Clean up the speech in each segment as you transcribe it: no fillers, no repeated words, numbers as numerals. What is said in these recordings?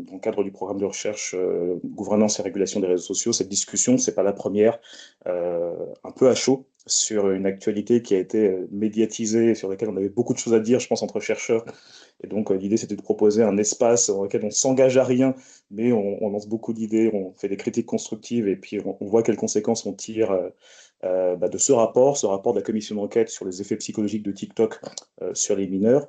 dans le cadre du programme de recherche gouvernance et régulation des réseaux sociaux. Cette discussion, c'est pas la première, un peu à chaud, sur une actualité qui a été médiatisée, sur laquelle on avait beaucoup de choses à dire, je pense, entre chercheurs. Et donc, l'idée, c'était de proposer un espace dans lequel on s'engage à rien, mais on lance beaucoup d'idées, on fait des critiques constructives, et puis on voit quelles conséquences on tire de ce rapport de la commission d'enquête sur les effets psychologiques de TikTok sur les mineurs,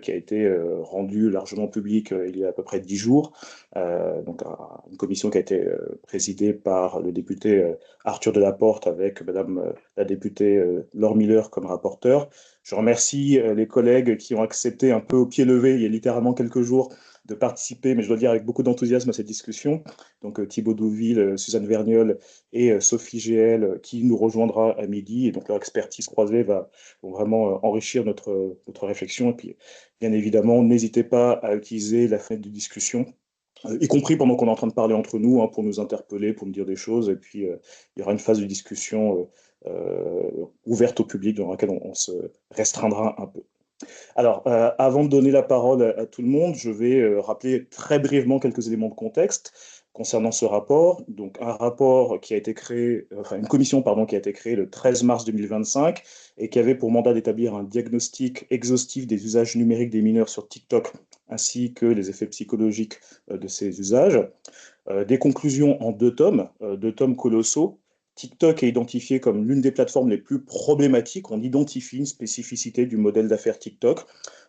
qui a été rendu largement public il y a à peu près 10 jours. Une commission qui a été présidée par le député Arthur Delaporte, avec Madame la députée Laure Miller comme rapporteur. Je remercie les collègues qui ont accepté un peu au pied levé, il y a littéralement quelques jours, de participer, mais je dois dire avec beaucoup d'enthousiasme, à cette discussion. Donc Thibaut Douville, Suzanne Vergnol et Sophie GL, qui nous rejoindra à midi. Et donc leur expertise croisée vont vraiment enrichir notre réflexion. Et puis, bien évidemment, n'hésitez pas à utiliser la fenêtre de discussion, y compris pendant qu'on est en train de parler entre nous, hein, pour nous interpeller, pour nous dire des choses. Et puis, il y aura une phase de discussion ouverte au public dans laquelle on se restreindra un peu. Alors, avant de donner la parole à tout le monde, je vais rappeler très brièvement quelques éléments de contexte concernant ce rapport. Donc, un rapport qui a été créé, enfin une commission, pardon, qui a été créée le 13 mars 2025 et qui avait pour mandat d'établir un diagnostic exhaustif des usages numériques des mineurs sur TikTok, ainsi que les effets psychologiques de ces usages. Des conclusions en deux tomes colossaux. TikTok est identifié comme l'une des plateformes les plus problématiques. On identifie une spécificité du modèle d'affaires TikTok,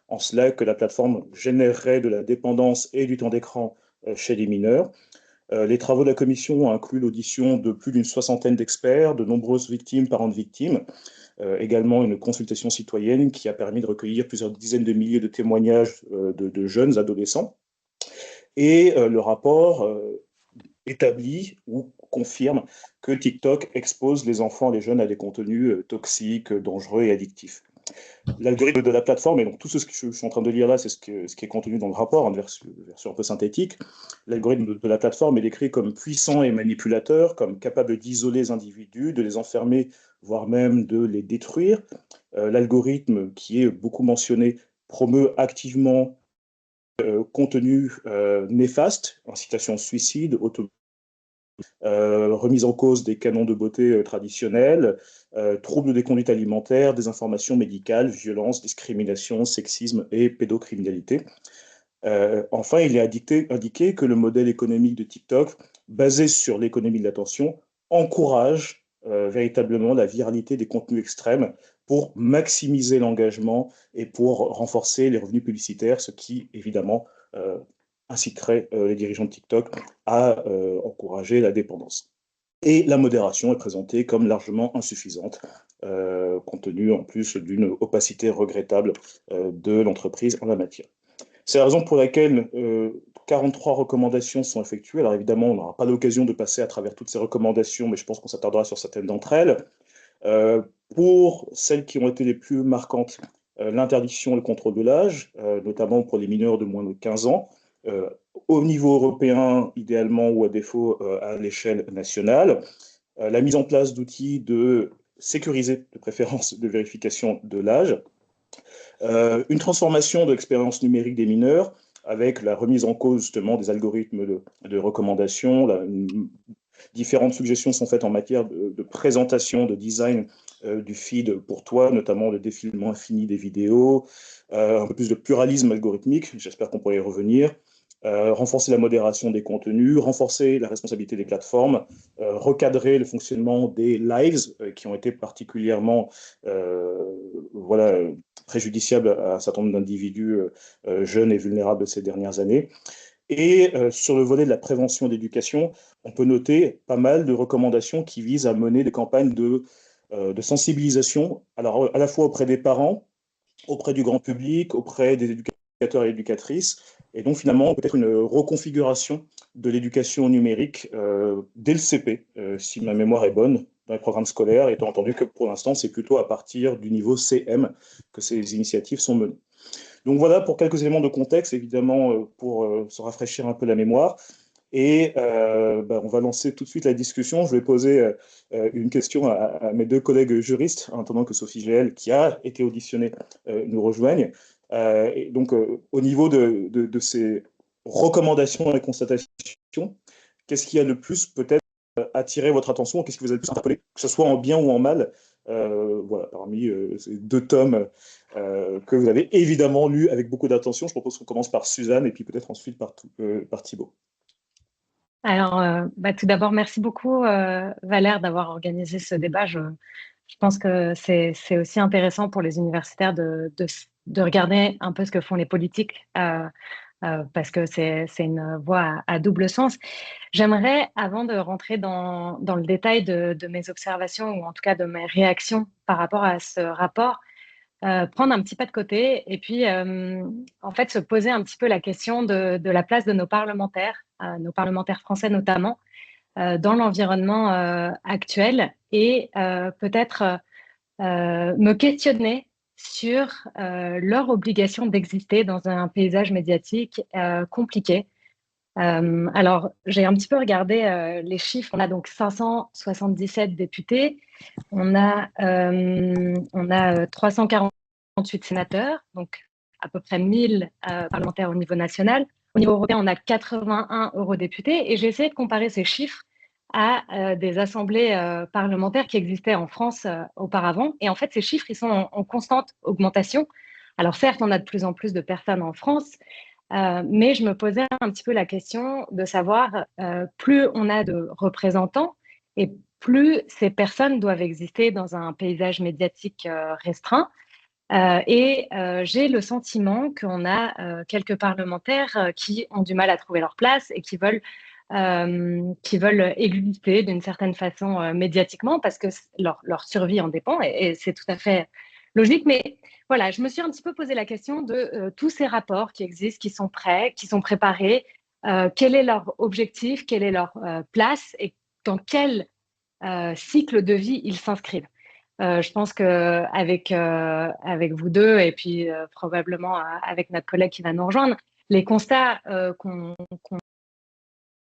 en cela que la plateforme générerait de la dépendance et du temps d'écran chez les mineurs. Les travaux de la commission ont inclus l'audition de plus d'une soixantaine d'experts, de nombreuses victimes, parents de victimes, également une consultation citoyenne qui a permis de recueillir plusieurs dizaines de milliers de témoignages de jeunes adolescents. Et le rapport établit ou confirme que TikTok expose les enfants et les jeunes à des contenus toxiques, dangereux et addictifs. L'algorithme de la plateforme, et donc tout ce que je suis en train de lire là, c'est ce qui est contenu dans le rapport, une version un peu synthétique. L'algorithme de la plateforme est décrit comme puissant et manipulateur, comme capable d'isoler les individus, de les enfermer, voire même de les détruire. L'algorithme, qui est beaucoup mentionné, promeut activement contenu néfaste, incitation au suicide, remise en cause des canons de beauté traditionnels, troubles des conduites alimentaires, désinformation médicale, violence, discrimination, sexisme et pédocriminalité. Enfin, il est indiqué que le modèle économique de TikTok, basé sur l'économie de l'attention, encourage véritablement la viralité des contenus extrêmes pour maximiser l'engagement et pour renforcer les revenus publicitaires, ce qui, évidemment, inciterait les dirigeants de TikTok à encourager la dépendance. Et la modération est présentée comme largement insuffisante, compte tenu en plus d'une opacité regrettable de l'entreprise en la matière. C'est la raison pour laquelle 43 recommandations sont effectuées. Alors évidemment, on n'aura pas l'occasion de passer à travers toutes ces recommandations, mais je pense qu'on s'attardera sur certaines d'entre elles. Pour celles qui ont été les plus marquantes, l'interdiction et le contrôle de l'âge, notamment pour les mineurs de moins de 15 ans, au niveau européen, idéalement, ou à défaut à l'échelle nationale. La mise en place d'outils de sécurisés, de préférence de vérification de l'âge. Une transformation de l'expérience numérique des mineurs, avec la remise en cause justement des algorithmes de recommandation. Différentes suggestions sont faites en matière de présentation, de design du feed pour toi, notamment le défilement infini des vidéos, un peu plus de pluralisme algorithmique, j'espère qu'on pourra y revenir, renforcer la modération des contenus, renforcer la responsabilité des plateformes, recadrer le fonctionnement des lives qui ont été particulièrement voilà, préjudiciables à un certain nombre d'individus jeunes et vulnérables de ces dernières années. Et sur le volet de la prévention et d'éducation, on peut noter pas mal de recommandations qui visent à mener des campagnes de sensibilisation, alors à la fois auprès des parents, auprès du grand public, auprès des éducateurs et éducatrices, et donc finalement peut-être une reconfiguration de l'éducation numérique dès le CP, si ma mémoire est bonne, dans les programmes scolaires, étant entendu que pour l'instant c'est plutôt à partir du niveau CM que ces initiatives sont menées. Donc voilà pour quelques éléments de contexte, évidemment, pour se rafraîchir un peu la mémoire. Et on va lancer tout de suite la discussion. Je vais poser une question à mes deux collègues juristes, en attendant que Sophie GL, qui a été auditionnée, nous rejoigne. Et donc, au niveau de ces recommandations et constatations, qu'est-ce qui a le plus peut-être attiré votre attention? Qu'est-ce qui vous a le plus interpellé, que ce soit en bien ou en mal? Voilà, parmi ces 2 tomes que vous avez évidemment lus avec beaucoup d'attention, je propose qu'on commence par Suzanne et puis peut-être ensuite par Thibaut. Alors, tout d'abord, merci beaucoup, Valère, d'avoir organisé ce débat. Je pense que c'est aussi intéressant pour les universitaires de regarder un peu ce que font les politiques, parce que c'est une voie à double sens. J'aimerais, avant de rentrer dans le détail de mes observations, ou en tout cas de mes réactions par rapport à ce rapport, prendre un petit pas de côté et puis en fait se poser un petit peu la question de la place de nos parlementaires français notamment, dans l'environnement actuel et peut-être me questionner sur leur obligation d'exister dans un paysage médiatique compliqué. Alors, j'ai un petit peu regardé les chiffres. On a donc 577 députés, on a 348 sénateurs, donc à peu près 1000 parlementaires au niveau national. Au niveau européen, on a 81 eurodéputés et j'ai essayé de comparer ces chiffres à des assemblées parlementaires qui existaient en France auparavant. Et en fait, ces chiffres, ils sont en constante augmentation. Alors certes, on a de plus en plus de personnes en France, mais je me posais un petit peu la question de savoir, plus on a de représentants et plus ces personnes doivent exister dans un paysage médiatique restreint. J'ai le sentiment qu'on a quelques parlementaires qui ont du mal à trouver leur place et qui veulent exister d'une certaine façon médiatiquement parce que leur survie en dépend et c'est tout à fait logique. Mais voilà, je me suis un petit peu posé la question de tous ces rapports qui existent, qui sont prêts, qui sont préparés, quel est leur objectif, quelle est leur place et dans quel cycle de vie ils s'inscrivent. Je pense qu'avec avec vous deux et puis probablement avec notre collègue qui va nous rejoindre, les constats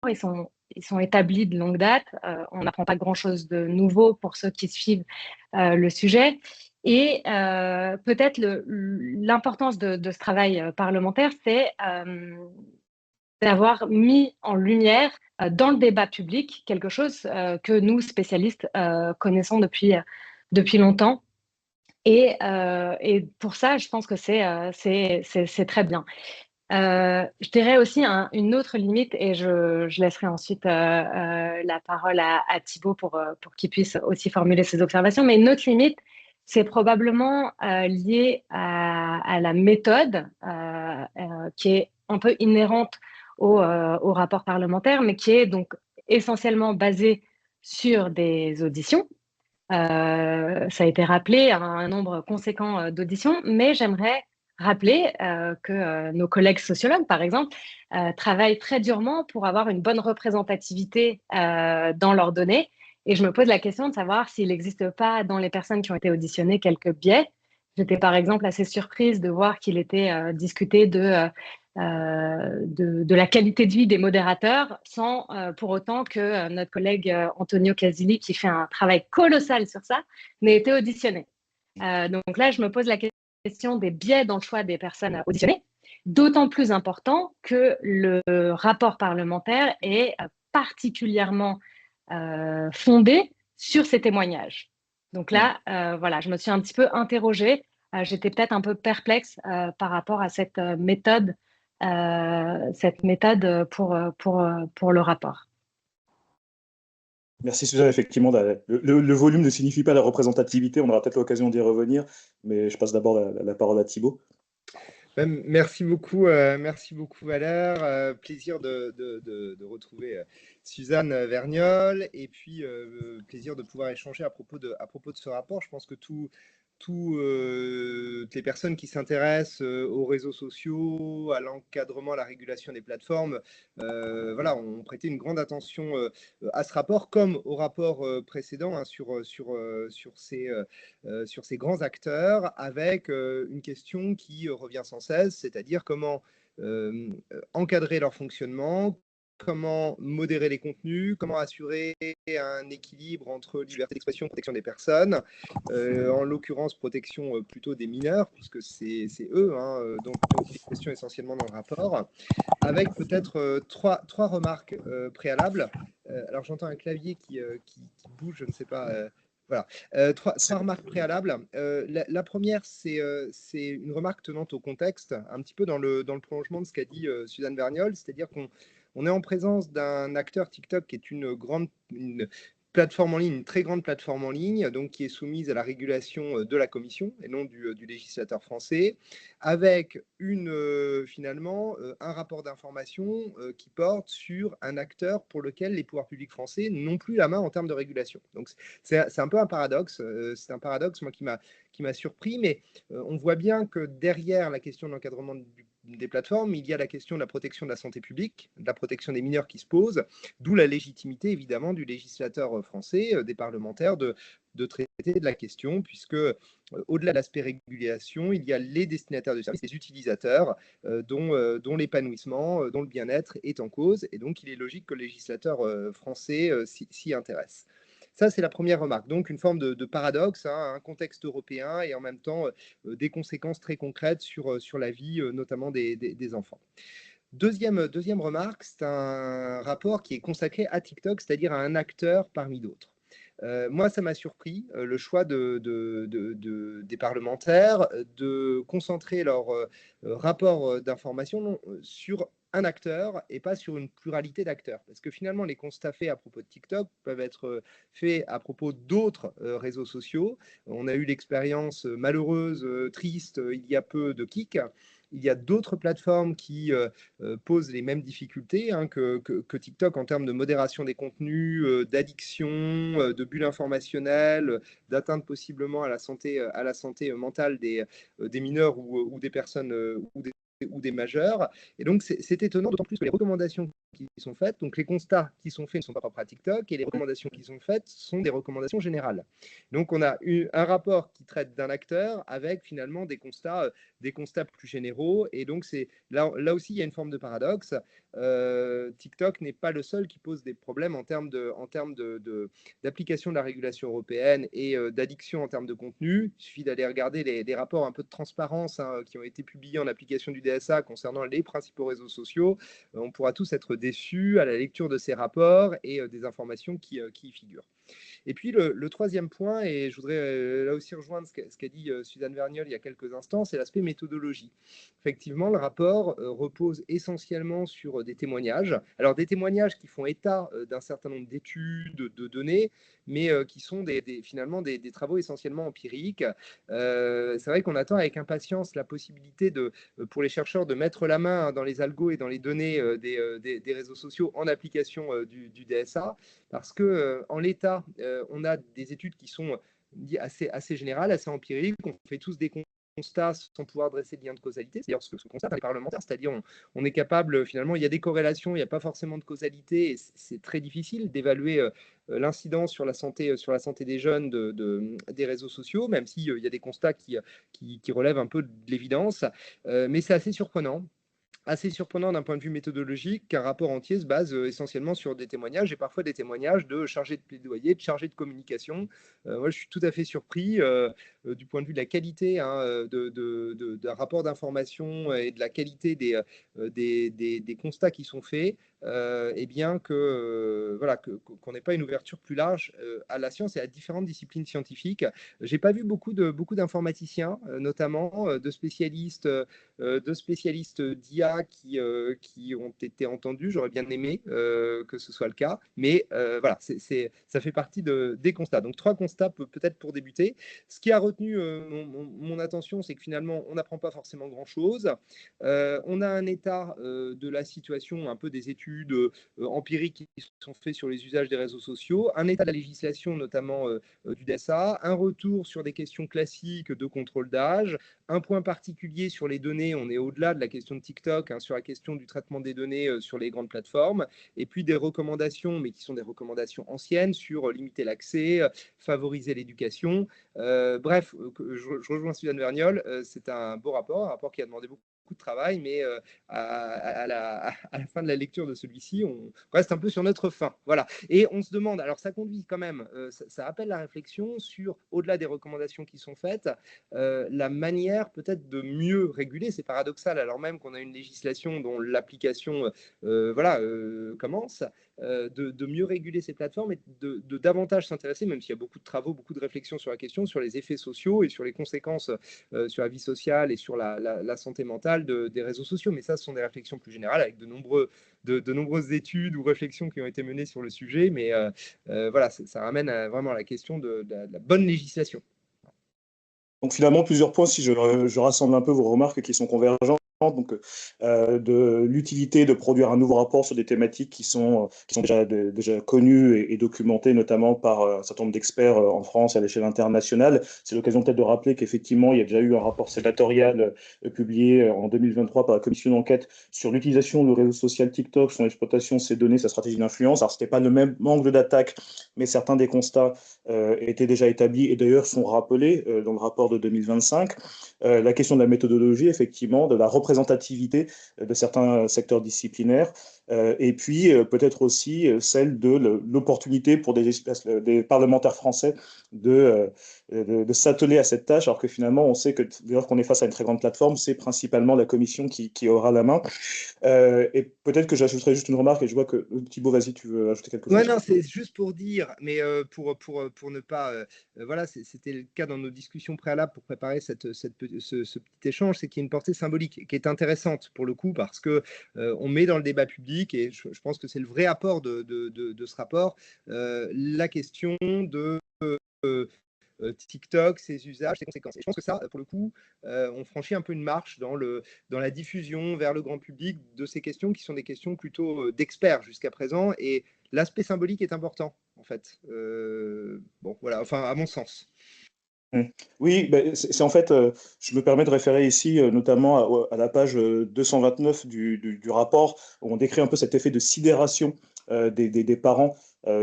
ils sont établis de longue date. On n'apprend pas grand-chose de nouveau pour ceux qui suivent le sujet. Et peut-être l'importance de ce travail parlementaire, c'est d'avoir mis en lumière dans le débat public quelque chose que nous, spécialistes, connaissons depuis longtemps. Et pour ça, je pense que c'est très bien. Je dirais aussi une autre limite, et je laisserai ensuite la parole à Thibaut pour qu'il puisse aussi formuler ses observations. Mais une autre limite, c'est probablement lié à la méthode qui est un peu inhérente au rapport parlementaire, mais qui est donc essentiellement basée sur des auditions. Ça a été rappelé, un nombre conséquent d'auditions, mais j'aimerais rappeler que nos collègues sociologues, par exemple, travaillent très durement pour avoir une bonne représentativité dans leurs données. Et je me pose la question de savoir s'il n'existe pas dans les personnes qui ont été auditionnées quelques biais. J'étais par exemple assez surprise de voir qu'il était discuté de la qualité de vie des modérateurs sans pour autant que notre collègue Antonio Casilli, qui fait un travail colossal sur ça, n'ait été auditionné. Donc là, je me pose la question des biais dans le choix des personnes auditionnées, d'autant plus important que le rapport parlementaire est particulièrement fondé sur ces témoignages. Donc là, voilà, je me suis un petit peu interrogée. J'étais peut-être un peu perplexe par rapport à cette méthode pour le rapport. Merci Suzanne, effectivement, le volume ne signifie pas la représentativité, on aura peut-être l'occasion d'y revenir, mais je passe d'abord la parole à Thibaut. Merci beaucoup Valère. Plaisir de retrouver Suzanne Vergnol et puis plaisir de pouvoir échanger à propos de ce rapport. Je pense que toutes les personnes qui s'intéressent aux réseaux sociaux, à l'encadrement, à la régulation des plateformes, voilà, ont prêté une grande attention à ce rapport, comme au rapport précédent hein, sur ces grands acteurs, avec une question qui revient sans cesse, c'est-à-dire comment encadrer leur fonctionnement, comment modérer les contenus, comment assurer un équilibre entre liberté d'expression et protection des personnes, en l'occurrence protection plutôt des mineurs, puisque c'est eux donc il est question essentiellement dans le rapport, avec peut-être trois remarques préalables. Alors j'entends un clavier qui bouge, je ne sais pas. Voilà. Trois remarques préalables. La première, c'est une remarque tenante au contexte, un petit peu dans le prolongement de ce qu'a dit Suzanne Vergnol, c'est-à-dire qu'on est en présence d'un acteur TikTok qui est une plateforme en ligne, une très grande plateforme en ligne, donc qui est soumise à la régulation de la Commission et non du législateur français, avec finalement un rapport d'information qui porte sur un acteur pour lequel les pouvoirs publics français n'ont plus la main en termes de régulation. Donc c'est un peu un paradoxe. C'est un paradoxe, moi, qui m'a surpris, mais on voit bien que derrière la question de l'encadrement des plateformes, il y a la question de la protection de la santé publique, de la protection des mineurs qui se pose, d'où la légitimité évidemment du législateur français, des parlementaires, de traiter de la question, puisque au-delà de l'aspect régulation, il y a les destinataires de services, les utilisateurs, dont l'épanouissement, dont le bien-être est en cause, et donc il est logique que le législateur français s'y intéresse. Ça, c'est la première remarque. Donc, une forme de paradoxe, un contexte européen et en même temps des conséquences très concrètes sur la vie, notamment des enfants. Deuxième remarque, c'est un rapport qui est consacré à TikTok, c'est-à-dire à un acteur parmi d'autres. Moi, ça m'a surpris, le choix des parlementaires de concentrer leur rapport d'information sur un acteur et pas sur une pluralité d'acteurs. Parce que finalement, les constats faits à propos de TikTok peuvent être faits à propos d'autres réseaux sociaux. On a eu l'expérience malheureuse, triste, il y a peu de Kik. Il y a d'autres plateformes qui posent les mêmes difficultés que TikTok en termes de modération des contenus, d'addiction, de bulles informationnelles, d'atteinte possiblement à la santé mentale des mineurs ou des personnes ou des majeurs. Et donc, c'est étonnant, d'autant plus que les recommandations qui sont faites, donc les constats qui sont faits ne sont pas propres à TikTok, et les recommandations qui sont faites sont des recommandations générales. Donc, on a eu un rapport qui traite d'un acteur avec finalement des constats plus généraux, et donc là aussi, il y a une forme de paradoxe. TikTok n'est pas le seul qui pose des problèmes en termes d'application de la régulation européenne et d'addiction en termes de contenu. Il suffit d'aller regarder les rapports un peu de transparence qui ont été publiés en application du DSA concernant les principaux réseaux sociaux. On pourra tous être déçus à la lecture de ces rapports et des informations qui y figurent. Et puis le troisième point, et je voudrais là aussi rejoindre ce qu'a dit Suzanne Vergnol il y a quelques instants, c'est l'aspect méthodologie. Effectivement, le rapport repose essentiellement sur des témoignages. Alors des témoignages qui font état d'un certain nombre d'études, de données, mais qui sont finalement des travaux essentiellement empiriques. C'est vrai qu'on attend avec impatience la possibilité pour les chercheurs de mettre la main dans les algos et dans les données des réseaux sociaux en application du DSA, parce que en l'état, on a des études qui sont assez générales, assez empiriques. On fait tous des constats sans pouvoir dresser de lien de causalité. C'est d'ailleurs ce que constatent les parlementaires, c'est-à-dire on est capable, finalement, il y a des corrélations, il n'y a pas forcément de causalité, et c'est très difficile d'évaluer l'incidence sur la santé des jeunes des réseaux sociaux, même s'il y a des constats qui relèvent un peu de l'évidence. Mais c'est assez surprenant d'un point de vue méthodologique qu'un rapport entier se base essentiellement sur des témoignages, et parfois des témoignages de chargés de plaidoyer, de chargés de communication. Moi, je suis tout à fait surpris du point de vue de la qualité d'un rapport d'information et de la qualité des constats qui sont faits, et bien qu'on n'ait pas une ouverture plus large à la science et à différentes disciplines scientifiques. J'ai pas vu beaucoup d'informaticiens, notamment de spécialistes d'IA qui ont été entendus. J'aurais bien aimé que ce soit le cas, mais voilà, ça fait partie des constats. Donc 3 constats peut-être pour débuter. Ce qui a retenu mon attention, c'est que finalement, on n'apprend pas forcément grand-chose. On a un état de la situation, un peu des études empiriques qui sont faites sur les usages des réseaux sociaux, un état de la législation, notamment du DSA, un retour sur des questions classiques de contrôle d'âge, un point particulier sur les données, on est au-delà de la question de TikTok, sur la question du traitement des données sur les grandes plateformes, et puis des recommandations, mais qui sont des recommandations anciennes, sur limiter l'accès, favoriser l'éducation. Bref, je rejoins Suzanne Vergnol, c'est un beau rapport, un rapport qui a demandé beaucoup de travail, mais à la fin de la lecture de celui-ci, on reste un peu sur notre faim. Voilà. Et on se demande, alors ça conduit quand même, ça appelle la réflexion sur, au-delà des recommandations qui sont faites, la manière peut-être de mieux réguler. C'est paradoxal, alors même qu'on a une législation dont l'application commence, de mieux réguler ces plateformes et de davantage s'intéresser, même s'il y a beaucoup de travaux, beaucoup de réflexions sur la question, sur les effets sociaux et sur les conséquences sur la vie sociale et sur la santé mentale des réseaux sociaux. Mais ça, ce sont des réflexions plus générales avec de nombreuses études ou réflexions qui ont été menées sur le sujet. Mais voilà, ça ramène vraiment à la question de la bonne législation. Donc finalement, plusieurs points, si je rassemble un peu vos remarques qui sont convergentes, donc de l'utilité de produire un nouveau rapport sur des thématiques qui sont déjà connues et documentées, notamment par un certain nombre d'experts en France et à l'échelle internationale. C'est l'occasion peut-être de rappeler qu'effectivement, il y a déjà eu un rapport sénatorial publié en 2023 par la commission d'enquête sur l'utilisation du réseau social TikTok, son exploitation, ses données, sa stratégie d'influence. Alors, ce n'était pas le même angle d'attaque, mais certains des constats étaient déjà établis et d'ailleurs sont rappelés dans le rapport de 2025. La question de la méthodologie, effectivement, de la représentativité de certains secteurs disciplinaires, et puis peut-être aussi celle de l'opportunité pour des parlementaires français de s'atteler à cette tâche, alors que finalement, on sait que d'ailleurs qu'on est face à une très grande plateforme, c'est principalement la commission qui aura la main. Et peut-être que j'ajouterai juste une remarque, et je vois que Thibaut, vas-y, tu veux ajouter quelque chose? Ouais, non, c'est juste pour dire, mais pour ne pas. Voilà, c'était le cas dans nos discussions préalables pour préparer ce petit échange, c'est qu'il y a une portée symbolique qui est intéressante pour le coup, parce que on met dans le débat public, et je pense que c'est le vrai apport de ce rapport, la question de TikTok, ses usages, ses conséquences. Et je pense que ça, pour le coup, on franchit un peu une marche dans la diffusion vers le grand public de ces questions qui sont des questions plutôt d'experts jusqu'à présent. Et l'aspect symbolique est important, en fait. Bon, voilà, enfin, à mon sens. Oui, ben, c'est en fait, je me permets de référer ici notamment à la page 229 du rapport, où on décrit un peu cet effet de sidération des parents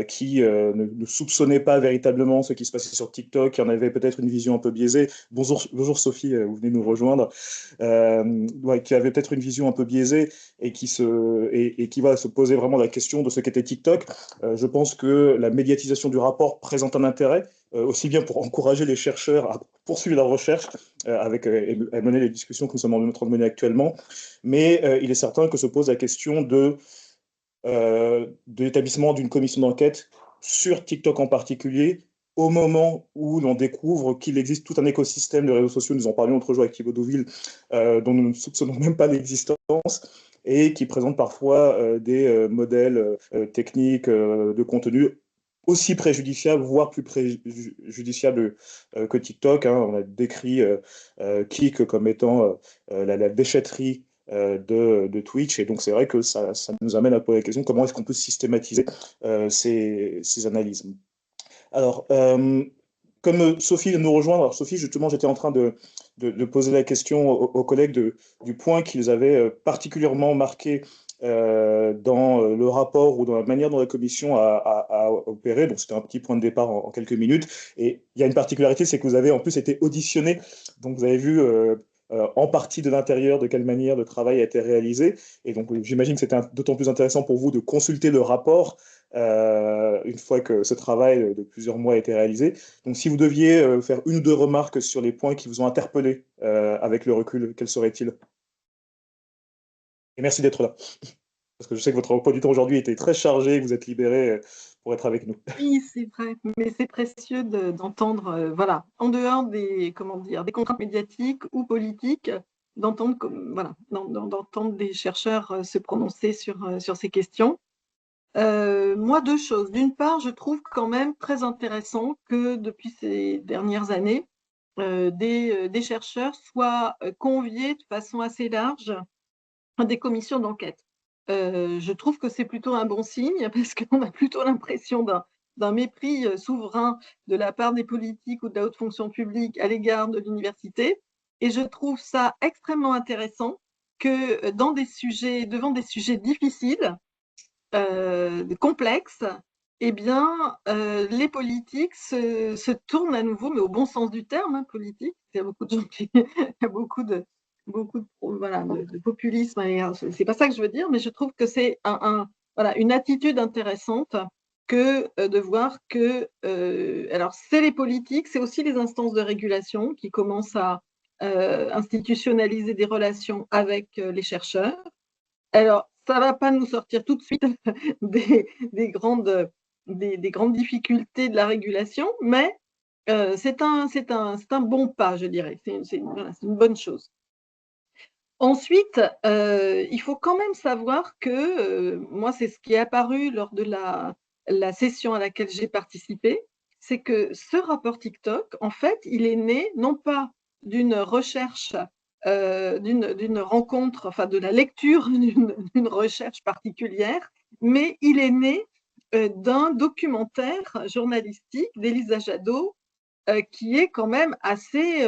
qui ne soupçonnaient pas véritablement ce qui se passait sur TikTok, qui en avaient peut-être une vision un peu biaisée. Bonjour Sophie, vous venez nous rejoindre. Ouais, qui avait peut-être une vision un peu biaisée et qui va se poser vraiment la question de ce qu'était TikTok. Je pense que la médiatisation du rapport présente un intérêt, aussi bien pour encourager les chercheurs à poursuivre leur recherche et mener les discussions que nous sommes en train de mener actuellement. Mais il est certain que se pose la question de l'établissement d'une commission d'enquête sur TikTok en particulier, au moment où l'on découvre qu'il existe tout un écosystème de réseaux sociaux, nous en parlions l'autre jour avec Thibaut Deauville, dont nous ne soupçonnons même pas l'existence, et qui présente parfois des modèles techniques de contenu aussi préjudiciable, voire plus préjudiciable que TikTok. Hein. On a décrit Kik comme étant la déchetterie de Twitch. Et donc, c'est vrai que ça nous amène à poser la question comment est-ce qu'on peut systématiser ces analyses. Alors, comme Sophie nous rejoint, alors Sophie, justement, j'étais en train de poser la question aux collègues du point qu'ils avaient particulièrement marqué dans le rapport ou dans la manière dont la commission a opéré. Donc, c'était un petit point de départ en quelques minutes. Et il y a une particularité, c'est que vous avez en plus été auditionné. Donc, vous avez vu en partie de l'intérieur de quelle manière le travail a été réalisé. Et donc, j'imagine que c'était d'autant plus intéressant pour vous de consulter le rapport une fois que ce travail de plusieurs mois a été réalisé. Donc, si vous deviez faire une ou deux remarques sur les points qui vous ont interpellé avec le recul, quels seraient-ils? Et merci d'être là, parce que je sais que votre emploi du temps aujourd'hui était très chargé, que vous êtes libéré pour être avec nous. Oui, c'est vrai, mais c'est précieux d'entendre, voilà, en dehors des, comment dire, des contraintes médiatiques ou politiques, d'entendre voilà, d'entendre des chercheurs se prononcer sur ces questions. Moi, deux choses. D'une part, je trouve quand même très intéressant que depuis ces dernières années, des chercheurs soient conviés de façon assez large à des commissions d'enquête. Je trouve que c'est plutôt un bon signe parce qu'on a plutôt l'impression d'un mépris souverain de la part des politiques ou de la haute fonction publique à l'égard de l'université. Et je trouve ça extrêmement intéressant que devant des sujets difficiles, complexes, eh bien, les politiques se tournent à nouveau, mais au bon sens du terme, hein, politique. Il y a beaucoup de gens il y a beaucoup de voilà, de populisme. C'est pas ça que je veux dire, mais je trouve que c'est voilà, une attitude intéressante que de voir que, alors c'est les politiques, c'est aussi les instances de régulation qui commencent à institutionnaliser des relations avec les chercheurs. Alors, ça ne va pas nous sortir tout de suite des grandes difficultés de la régulation, mais c'est un bon pas, je dirais. Voilà, c'est une bonne chose. Ensuite, il faut quand même savoir que, moi, c'est ce qui est apparu lors de la session à laquelle j'ai participé, c'est que ce rapport TikTok, en fait, il est né non pas d'une recherche, d'une rencontre, enfin de la lecture d'une recherche particulière, mais il est né, d'un documentaire journalistique d'Elisa Jadot, qui est quand même assez,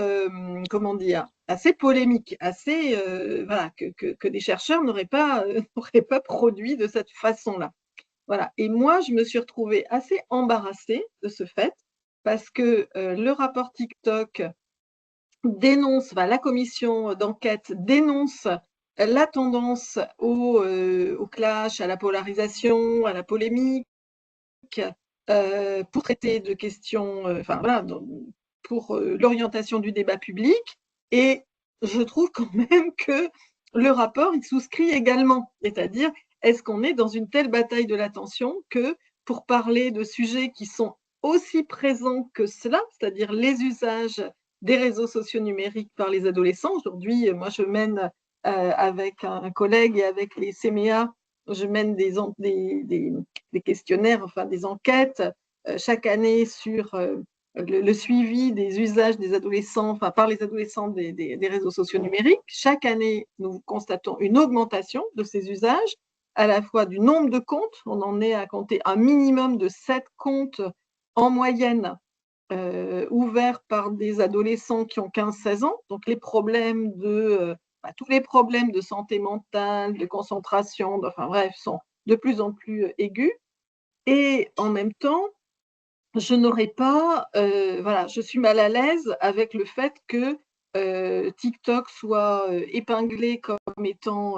comment dire, assez polémique, assez, voilà, que des chercheurs n'auraient pas, n'auraient pas produit de cette façon-là. Voilà. Et moi, je me suis retrouvée assez embarrassée de ce fait, parce que le rapport TikTok dénonce, enfin, la commission d'enquête dénonce la tendance au clash, à la polarisation, à la polémique, pour traiter de questions, enfin voilà, pour l'orientation du débat public. Et je trouve quand même que le rapport il souscrit également, c'est-à-dire est-ce qu'on est dans une telle bataille de l'attention que pour parler de sujets qui sont aussi présents que cela, c'est-à-dire les usages des réseaux sociaux numériques par les adolescents. Aujourd'hui, moi je mène avec un collègue et avec les CMEA, je mène des questionnaires, enfin des enquêtes chaque année sur le suivi des usages des adolescents, enfin par les adolescents des réseaux sociaux numériques. Chaque année, nous constatons une augmentation de ces usages, à la fois du nombre de comptes, on en est à compter un minimum de 7 comptes en moyenne ouverts par des adolescents qui ont 15-16 ans. Donc les problèmes tous les problèmes de santé mentale, de concentration, enfin bref, sont de plus en plus aigus. Et en même temps, je n'aurais pas, voilà, je suis mal à l'aise avec le fait que TikTok soit épinglé comme étant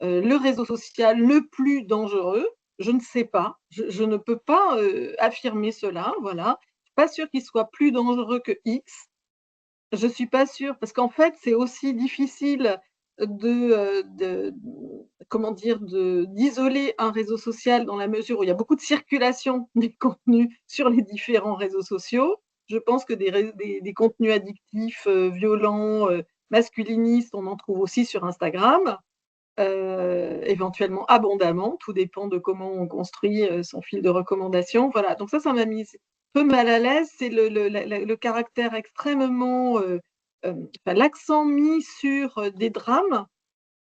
le réseau social le plus dangereux. Je ne sais pas, je ne peux pas affirmer cela, voilà. Je ne suis pas sûre qu'il soit plus dangereux que X. Je suis pas sûre, parce qu'en fait, c'est aussi difficile de comment dire, d'isoler un réseau social dans la mesure où il y a beaucoup de circulation des contenus sur les différents réseaux sociaux. Je pense que des contenus addictifs, violents, masculinistes, on en trouve aussi sur Instagram, éventuellement abondamment, tout dépend de comment on construit son fil de recommandation. Voilà, donc ça m'a mis peu mal à l'aise, c'est le caractère extrêmement, enfin, l'accent mis sur des drames,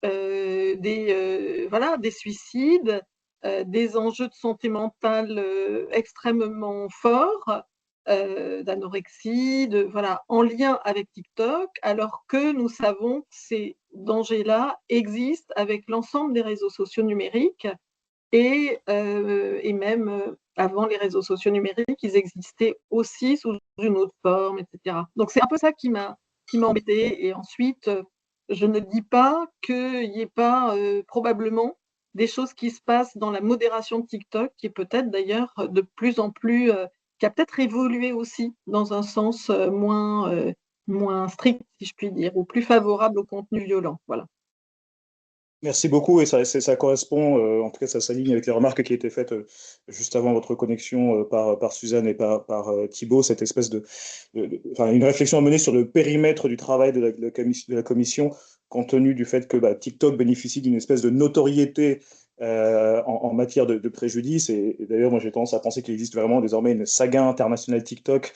voilà, des suicides, des enjeux de santé mentale extrêmement forts, d'anorexie, voilà, en lien avec TikTok, alors que nous savons que ces dangers-là existent avec l'ensemble des réseaux sociaux numériques et même avant les réseaux sociaux numériques, ils existaient aussi sous une autre forme, etc. Donc c'est un peu ça qui m'a embêtée. Et ensuite, je ne dis pas qu'il n'y ait pas probablement des choses qui se passent dans la modération de TikTok, qui est peut-être d'ailleurs de plus en plus, qui a peut-être évolué aussi dans un sens moins strict, si je puis dire, ou plus favorable au contenu violent. Voilà. Merci beaucoup, et ça correspond, en tout cas ça s'aligne avec les remarques qui étaient faites juste avant votre connexion par Suzanne et par Thibaut, cette espèce enfin, une réflexion à mener sur le périmètre du travail de la commission, compte tenu du fait que TikTok bénéficie d'une espèce de notoriété en matière de préjudice. Et d'ailleurs, moi j'ai tendance à penser qu'il existe vraiment désormais une saga internationale TikTok,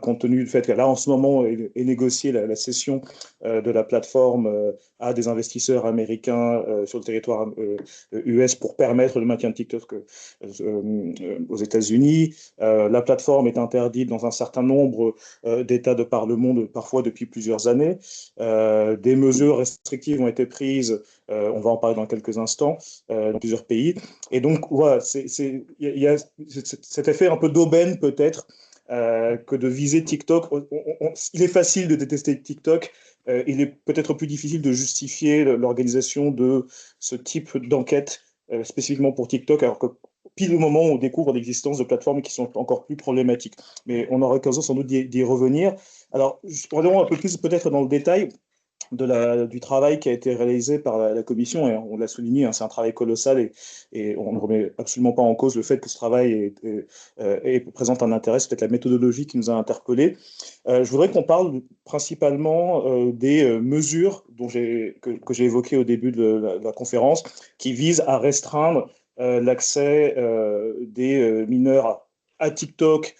compte tenu du fait que là en ce moment est négociée la cession de la plateforme à des investisseurs américains sur le territoire US pour permettre le maintien de TikTok aux États-Unis. La plateforme est interdite dans un certain nombre d'États de par le monde, parfois depuis plusieurs années. Des mesures restrictives ont été prises, on va en parler dans quelques instants, dans plusieurs pays. Et donc, voilà, il y a cet effet un peu d'aubaine peut-être, que de viser TikTok. Il est facile de détester TikTok, il est peut-être plus difficile de justifier l'organisation de ce type d'enquête spécifiquement pour TikTok, alors que pile au moment où on découvre l'existence de plateformes qui sont encore plus problématiques. Mais on aura l'occasion sans doute d'y revenir. Alors, allons un peu plus peut-être dans le détail du travail qui a été réalisé par la commission, et on l'a souligné, hein, c'est un travail colossal et on ne remet absolument pas en cause le fait que ce travail présente un intérêt, c'est peut-être la méthodologie qui nous a interpellés. Je voudrais qu'on parle principalement des mesures que j'ai évoquées au début de la conférence, qui visent à restreindre l'accès des mineurs à TikTok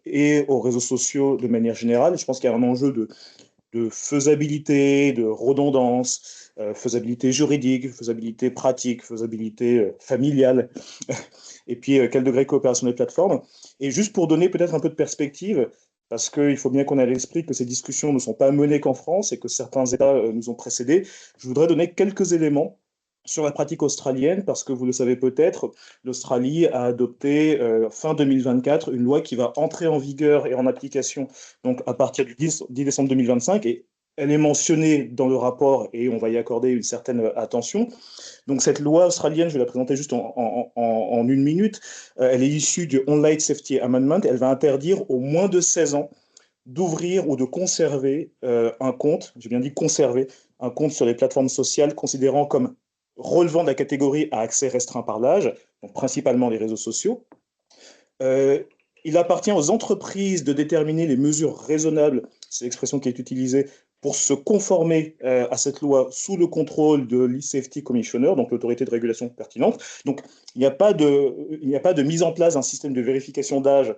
et aux réseaux sociaux de manière générale. Je pense qu'il y a un enjeu de faisabilité, de redondance, faisabilité juridique, faisabilité pratique, faisabilité familiale, et puis quel degré de coopération des plateformes. Et juste pour donner peut-être un peu de perspective, parce qu'il faut bien qu'on ait à l'esprit que ces discussions ne sont pas menées qu'en France et que certains États nous ont précédés, je voudrais donner quelques éléments sur la pratique australienne, parce que vous le savez peut-être, l'Australie a adopté fin 2024 une loi qui va entrer en vigueur et en application donc à partir du 10 décembre 2025, et elle est mentionnée dans le rapport et on va y accorder une certaine attention. Donc cette loi australienne, je vais la présenter juste en une minute, elle est issue du Online Safety Amendment, elle va interdire aux moins de 16 ans d'ouvrir ou de conserver un compte, j'ai bien dit conserver, un compte sur les plateformes sociales considérant comme relevant de la catégorie à accès restreint par l'âge, donc principalement les réseaux sociaux. Il appartient aux entreprises de déterminer les mesures raisonnables, c'est l'expression qui est utilisée, pour se conformer à cette loi sous le contrôle de l'e-Safety Commissioner, donc l'autorité de régulation pertinente. Donc, il n'y a pas de mise en place d'un système de vérification d'âge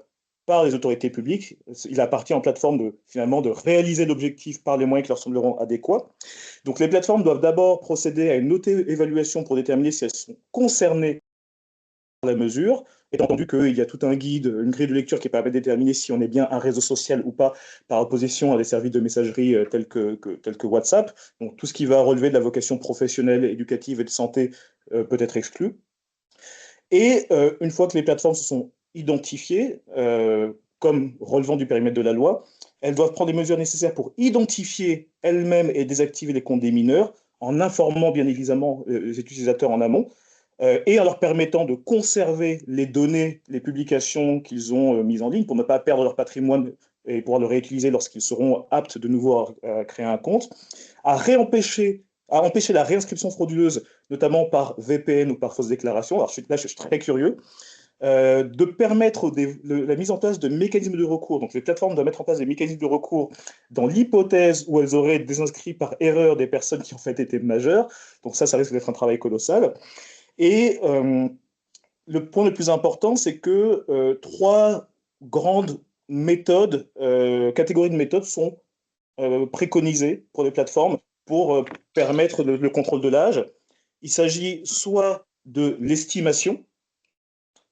par les autorités publiques. Il appartient aux plateformes finalement de réaliser l'objectif par les moyens qui leur sembleront adéquats. Donc, les plateformes doivent d'abord procéder à une auto-évaluation pour déterminer si elles sont concernées par la mesure. Étant entendu qu'il y a tout un guide, une grille de lecture qui permet de déterminer si on est bien un réseau social ou pas, par opposition à des services de messagerie tels que WhatsApp. Donc, tout ce qui va relever de la vocation professionnelle, éducative et de santé peut être exclu. Et une fois que les plateformes se sont identifiées comme relevant du périmètre de la loi, elles doivent prendre les mesures nécessaires pour identifier elles-mêmes et désactiver les comptes des mineurs, en informant bien évidemment les utilisateurs en amont, et en leur permettant de conserver les données, les publications qu'ils ont mises en ligne pour ne pas perdre leur patrimoine et pouvoir le réutiliser lorsqu'ils seront aptes de nouveau à créer un compte, à empêcher la réinscription frauduleuse, notamment par VPN ou par fausse déclaration. Alors là, je suis très curieux. De permettre la mise en place de mécanismes de recours. Donc les plateformes doivent mettre en place des mécanismes de recours dans l'hypothèse où elles auraient désinscrit par erreur des personnes qui en fait étaient majeures. Donc ça risque d'être un travail colossal. Et le point le plus important, c'est que trois grandes méthodes, catégories de méthodes sont préconisées pour les plateformes pour permettre le contrôle de l'âge. Il s'agit soit de l'estimation,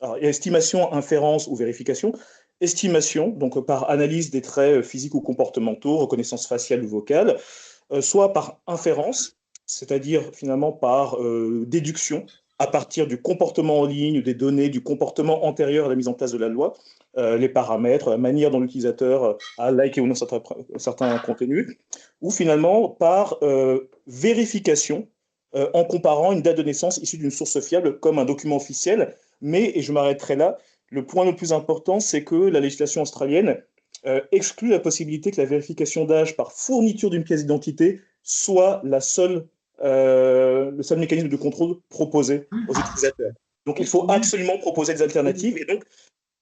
alors, il y a estimation, inférence ou vérification. Estimation, donc par analyse des traits physiques ou comportementaux, reconnaissance faciale ou vocale, soit par inférence, c'est-à-dire finalement par déduction à partir du comportement en ligne, des données, du comportement antérieur à la mise en place de la loi, les paramètres, la manière dont l'utilisateur a liké ou non certains contenus, ou finalement par vérification en comparant une date de naissance issue d'une source fiable comme un document officiel. Mais, et je m'arrêterai là, le point le plus important, c'est que la législation australienne exclut la possibilité que la vérification d'âge par fourniture d'une pièce d'identité soit le seul mécanisme de contrôle proposé aux utilisateurs. Donc, il faut absolument proposer des alternatives. Et donc,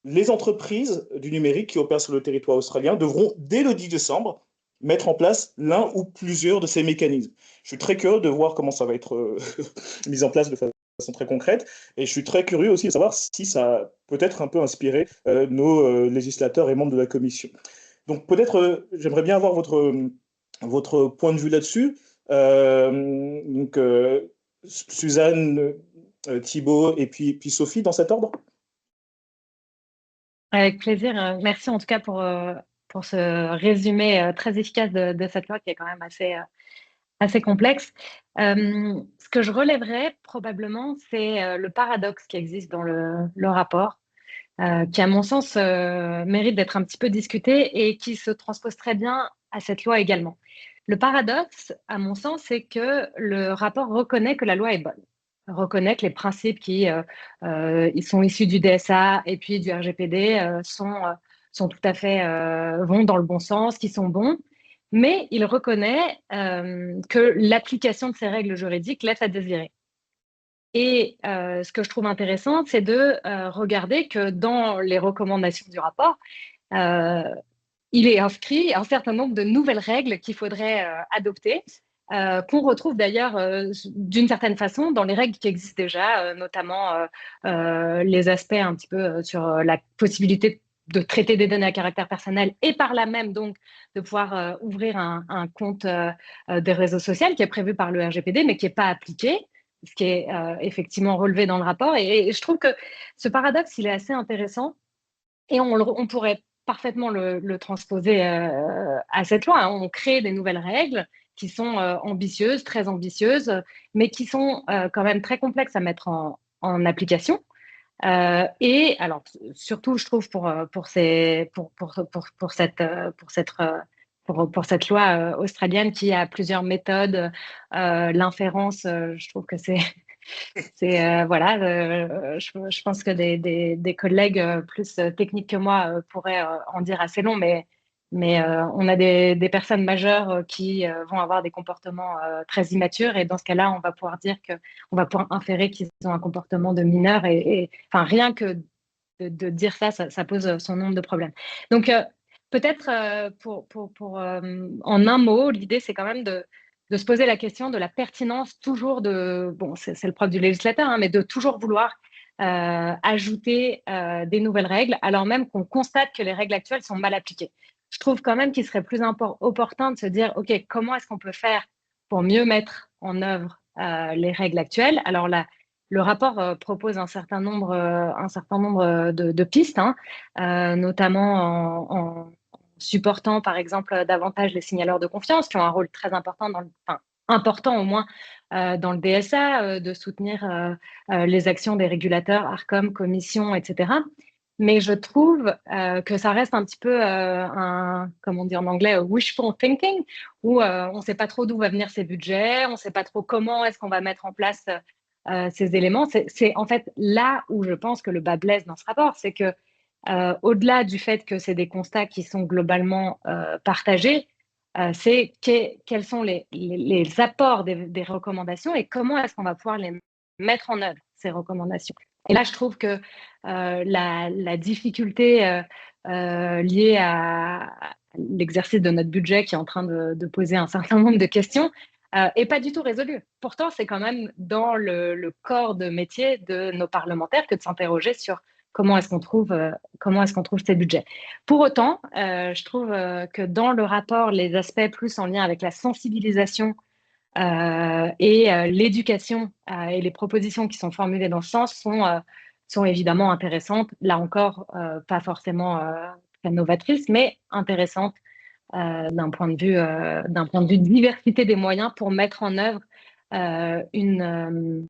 les entreprises du numérique qui opèrent sur le territoire australien devront, dès le 10 décembre, mettre en place l'un ou plusieurs de ces mécanismes. Je suis très curieux de voir comment ça va être mis en place de façon très concrète, et je suis très curieux aussi de savoir si ça peut être un peu inspiré nos législateurs et membres de la commission. Donc peut-être, j'aimerais bien avoir votre point de vue là-dessus. Suzanne, Thibaut et puis Sophie, dans cet ordre. Avec plaisir. Merci en tout cas pour ce résumé très efficace de cette loi qui est quand même assez complexe. Ce que je relèverais probablement, c'est le paradoxe qui existe dans le rapport, qui à mon sens mérite d'être un petit peu discuté et qui se transpose très bien à cette loi également. Le paradoxe, à mon sens, c'est que le rapport reconnaît que la loi est bonne, reconnaît que les principes qui ils sont issus du DSA et puis du RGPD sont tout à fait vont dans le bon sens, qui sont bons, mais il reconnaît que l'application de ces règles juridiques laisse à désirer. Et ce que je trouve intéressant, c'est de regarder que dans les recommandations du rapport, il est inscrit un certain nombre de nouvelles règles qu'il faudrait adopter, qu'on retrouve d'ailleurs d'une certaine façon dans les règles qui existent déjà, notamment les aspects un petit peu sur la possibilité de traiter des données à caractère personnel et par là même donc de pouvoir ouvrir un compte des réseaux sociaux qui est prévu par le RGPD mais qui n'est pas appliqué, ce qui est effectivement relevé dans le rapport. Et je trouve que ce paradoxe, il est assez intéressant et on pourrait parfaitement le transposer à cette loi, hein. On crée des nouvelles règles qui sont ambitieuses, très ambitieuses, mais qui sont quand même très complexes à mettre en application. Et alors, surtout, je trouve pour cette loi australienne qui a plusieurs méthodes, l'inférence, je trouve que je pense que des collègues plus techniques que moi pourraient en dire assez long, mais on a des personnes majeures qui vont avoir des comportements très immatures, et dans ce cas-là, on va pouvoir dire on va pouvoir inférer qu'ils ont un comportement de mineur, enfin, rien que de dire ça pose son nombre de problèmes. Donc, peut-être en un mot, l'idée, c'est quand même de se poser la question de la pertinence toujours bon, c'est le propre du législateur, hein, mais de toujours vouloir ajouter des nouvelles règles, alors même qu'on constate que les règles actuelles sont mal appliquées. Je trouve quand même qu'il serait plus opportun de se dire, OK, comment est-ce qu'on peut faire pour mieux mettre en œuvre les règles actuelles? Alors là, le rapport propose un certain nombre de pistes, hein, notamment en supportant, par exemple, davantage les signaleurs de confiance qui ont un rôle très important, important au moins dans le DSA, de soutenir les actions des régulateurs, ARCOM, Commission, etc. Mais je trouve que ça reste un petit peu comme on dit en anglais, wishful thinking, où on ne sait pas trop d'où va venir ces budgets, on ne sait pas trop comment est-ce qu'on va mettre en place ces éléments. C'est en fait là où je pense que le bas blesse dans ce rapport, c'est que au-delà du fait que c'est des constats qui sont globalement partagés, c'est quels sont les apports des recommandations et comment est-ce qu'on va pouvoir les mettre en œuvre, ces recommandations. Et là, je trouve que la difficulté liée à l'exercice de notre budget qui est en train de poser un certain nombre de questions n'est pas du tout résolue. Pourtant, c'est quand même dans le corps de métier de nos parlementaires que de s'interroger sur comment est-ce qu'on trouve ces budgets. Pour autant, je trouve que dans le rapport, les aspects plus en lien avec la sensibilisation et l'éducation et les propositions qui sont formulées dans ce sens sont évidemment intéressantes. Là encore, pas forcément très novatrices, mais intéressantes d'un point de vue diversité des moyens pour mettre en œuvre une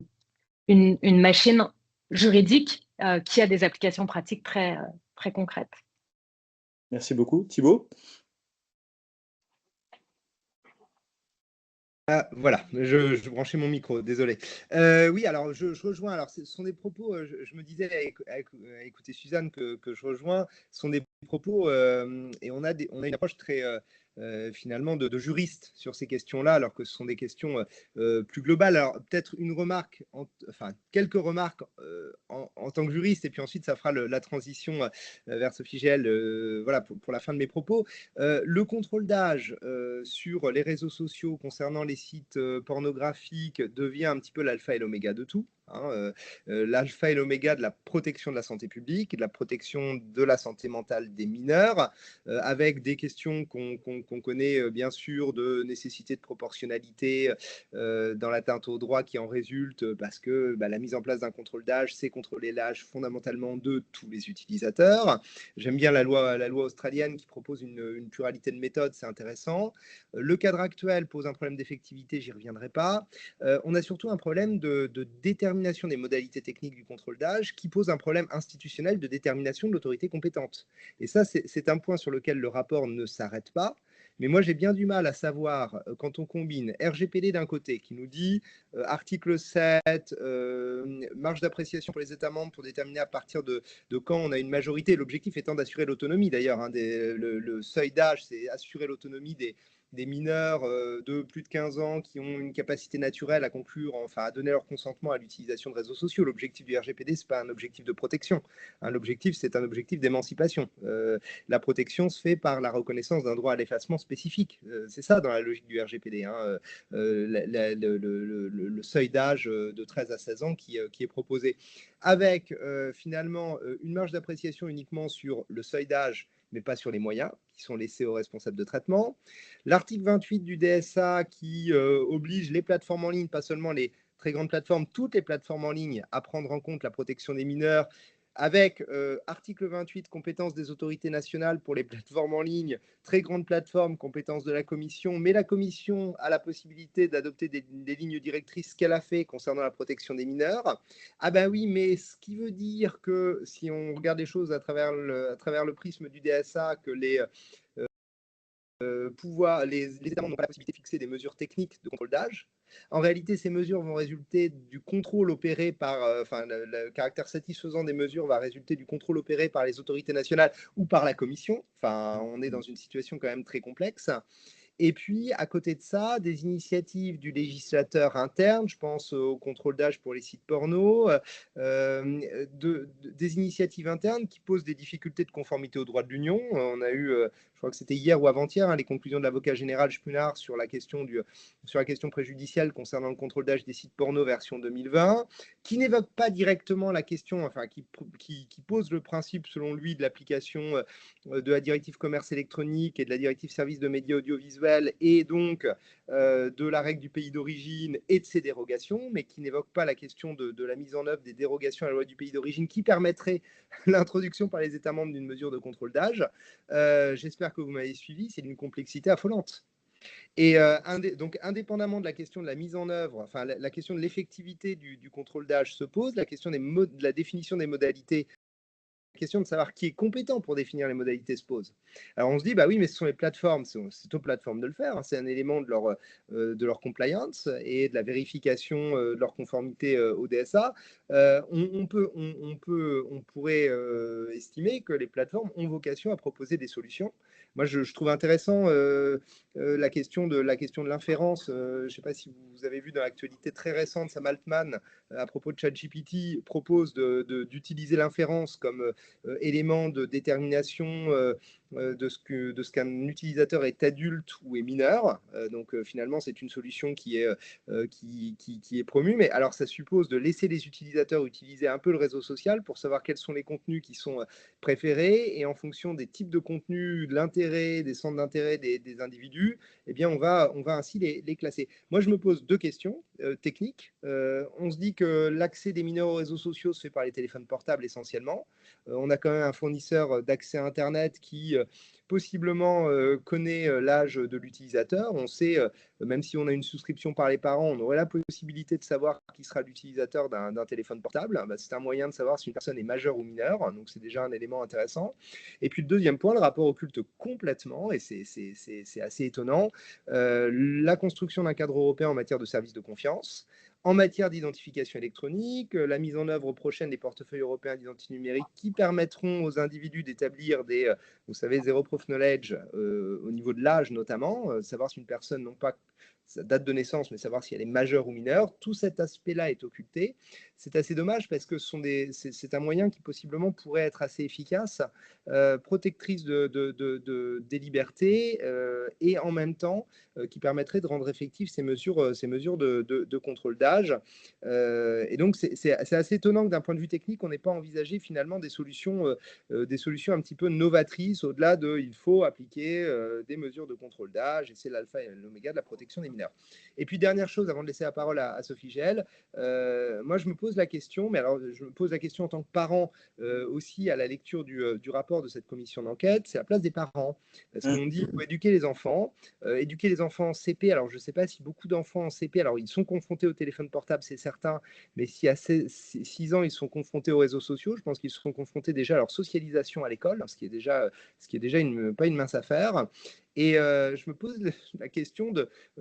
machine juridique qui a des applications pratiques très, très concrètes. Merci beaucoup. Thibaut? Voilà, je branchais mon micro, désolé. Oui, alors je rejoins. Alors, ce sont des propos, je me disais à écouter Suzanne que je rejoins, ce sont des propos et on a une approche très finalement de juriste sur ces questions-là, alors que ce sont des questions plus globales. Alors, peut-être une remarque, quelques remarques en tant que juriste, et puis ensuite, ça fera la transition vers Sophie Gell, voilà, pour la fin de mes propos. Le contrôle d'âge sur les réseaux sociaux concernant les sites pornographiques devient un petit peu l'alpha et l'oméga de tout. L'alpha et l'oméga de la protection de la santé publique, de la protection de la santé mentale des mineurs, avec des questions qu'on connaît bien sûr de nécessité de proportionnalité dans l'atteinte aux droits qui en résulte, parce que la mise en place d'un contrôle d'âge, c'est contrôler l'âge fondamentalement de tous les utilisateurs. J'aime bien la loi australienne qui propose une pluralité de méthodes, c'est intéressant. Le cadre actuel pose un problème d'effectivité, j'y reviendrai pas. On a surtout un problème de détermination des modalités techniques du contrôle d'âge qui pose un problème institutionnel de détermination de l'autorité compétente. Et ça, c'est un point sur lequel le rapport ne s'arrête pas. Mais moi, j'ai bien du mal à savoir, quand on combine RGPD d'un côté, qui nous dit article 7, marge d'appréciation pour les États membres pour déterminer à partir de quand on a une majorité, l'objectif étant d'assurer l'autonomie d'ailleurs, hein, le seuil d'âge, c'est assurer l'autonomie des mineurs de plus de 15 ans qui ont une capacité naturelle à conclure, enfin à donner leur consentement à l'utilisation de réseaux sociaux. L'objectif du RGPD, ce n'est pas un objectif de protection. Hein, l'objectif, c'est un objectif d'émancipation. La protection se fait par la reconnaissance d'un droit à l'effacement spécifique. C'est ça dans la logique du RGPD. Hein, le seuil d'âge de 13 à 16 ans qui est proposé. Avec finalement une marge d'appréciation uniquement sur le seuil d'âge, mais pas sur les moyens, qui sont laissés aux responsables de traitement. L'article 28 du DSA qui oblige les plateformes en ligne, pas seulement les très grandes plateformes, toutes les plateformes en ligne à prendre en compte la protection des mineurs, avec article 28, compétences des autorités nationales pour les plateformes en ligne, très grandes plateformes, compétences de la Commission, mais la Commission a la possibilité d'adopter des lignes directrices qu'elle a fait concernant la protection des mineurs. Ah ben oui, mais ce qui veut dire que si on regarde les choses à travers le prisme du DSA, que les États membres n'ont pas la possibilité de fixer des mesures techniques de contrôle d'âge. En réalité, ces mesures vont résulter du contrôle opéré par, le caractère satisfaisant des mesures va résulter du contrôle opéré par les autorités nationales ou par la Commission. Enfin, on est dans une situation quand même très complexe. Et puis, à côté de ça, des initiatives du législateur interne, je pense au contrôle d'âge pour les sites porno, des initiatives internes qui posent des difficultés de conformité au droit de l'Union. On a eu, je crois que c'était hier ou avant-hier, hein, les conclusions de l'avocat général Spunard sur la question préjudicielle concernant le contrôle d'âge des sites porno version 2020, qui n'évoque pas directement la question, enfin, qui pose le principe, selon lui, de l'application de la directive commerce électronique et de la directive service de médias audiovisuels et donc de la règle du pays d'origine et de ses dérogations, mais qui n'évoque pas la question de la mise en œuvre des dérogations à la loi du pays d'origine qui permettrait l'introduction par les États membres d'une mesure de contrôle d'âge. J'espère que vous m'avez suivi, c'est d'une complexité affolante. Et donc, indépendamment de la question de la mise en œuvre, enfin la question de l'effectivité du contrôle d'âge se pose, la question de la définition des modalités, la question de savoir qui est compétent pour définir les modalités se pose. Alors on se dit, bah oui, mais ce sont les plateformes, c'est aux plateformes de le faire, hein, c'est un élément de leur compliance et de la vérification de leur conformité au DSA. On pourrait estimer que les plateformes ont vocation à proposer des solutions. Moi, je trouve intéressant la question de l'inférence. Je ne sais pas si vous avez vu dans l'actualité très récente, Sam Altman, à propos de ChatGPT, propose d'utiliser l'inférence comme élément de détermination de ce qu'un utilisateur est adulte ou est mineur. Donc finalement, c'est une solution qui est promue. Mais alors, ça suppose de laisser les utilisateurs utiliser un peu le réseau social pour savoir quels sont les contenus qui sont préférés. Et en fonction des types de contenus, de l'intérêt, des centres d'intérêt des individus, eh bien, on va ainsi les classer. Moi, je me pose deux questions techniques. On se dit que l'accès des mineurs aux réseaux sociaux se fait par les téléphones portables essentiellement. On a quand même un fournisseur d'accès à Internet qui possiblement connaît l'âge de l'utilisateur. On sait, même si on a une souscription par les parents, on aurait la possibilité de savoir qui sera l'utilisateur d'un téléphone portable. Bah, c'est un moyen de savoir si une personne est majeure ou mineure, donc c'est déjà un élément intéressant. Et puis le deuxième point, le rapport occulte complètement, et c'est assez étonnant, la construction d'un cadre européen en matière de services de confiance, en matière d'identification électronique, la mise en œuvre prochaine des portefeuilles européens d'identité numérique qui permettront aux individus d'établir vous savez, zero proof knowledge au niveau de l'âge notamment, savoir si une personne, non pas sa date de naissance, mais savoir si elle est majeure ou mineure. Tout cet aspect-là est occulté. C'est assez dommage parce que c'est un moyen qui possiblement pourrait être assez efficace, protectrice des libertés et en même temps qui permettrait de rendre effectives ces mesures de contrôle d'âge. Et donc, c'est assez étonnant que d'un point de vue technique, on n'ait pas envisagé finalement des solutions un petit peu novatrices au-delà de il faut appliquer des mesures de contrôle d'âge et c'est l'alpha et l'oméga de la protection des mineurs. Et puis, dernière chose, avant de laisser la parole à Sophie Gell, moi, je me pose la question, mais alors je me pose la question en tant que parent aussi à la lecture du rapport de cette commission d'enquête, c'est la place des parents. Parce qu'on dit qu'il faut éduquer les enfants en CP. Alors, je ne sais pas si beaucoup d'enfants en CP, alors ils sont confrontés au téléphone portable, c'est certain, mais si à 6 ans, ils sont confrontés aux réseaux sociaux, je pense qu'ils seront confrontés déjà à leur socialisation à l'école, ce qui est déjà pas une mince affaire. Et je me pose la question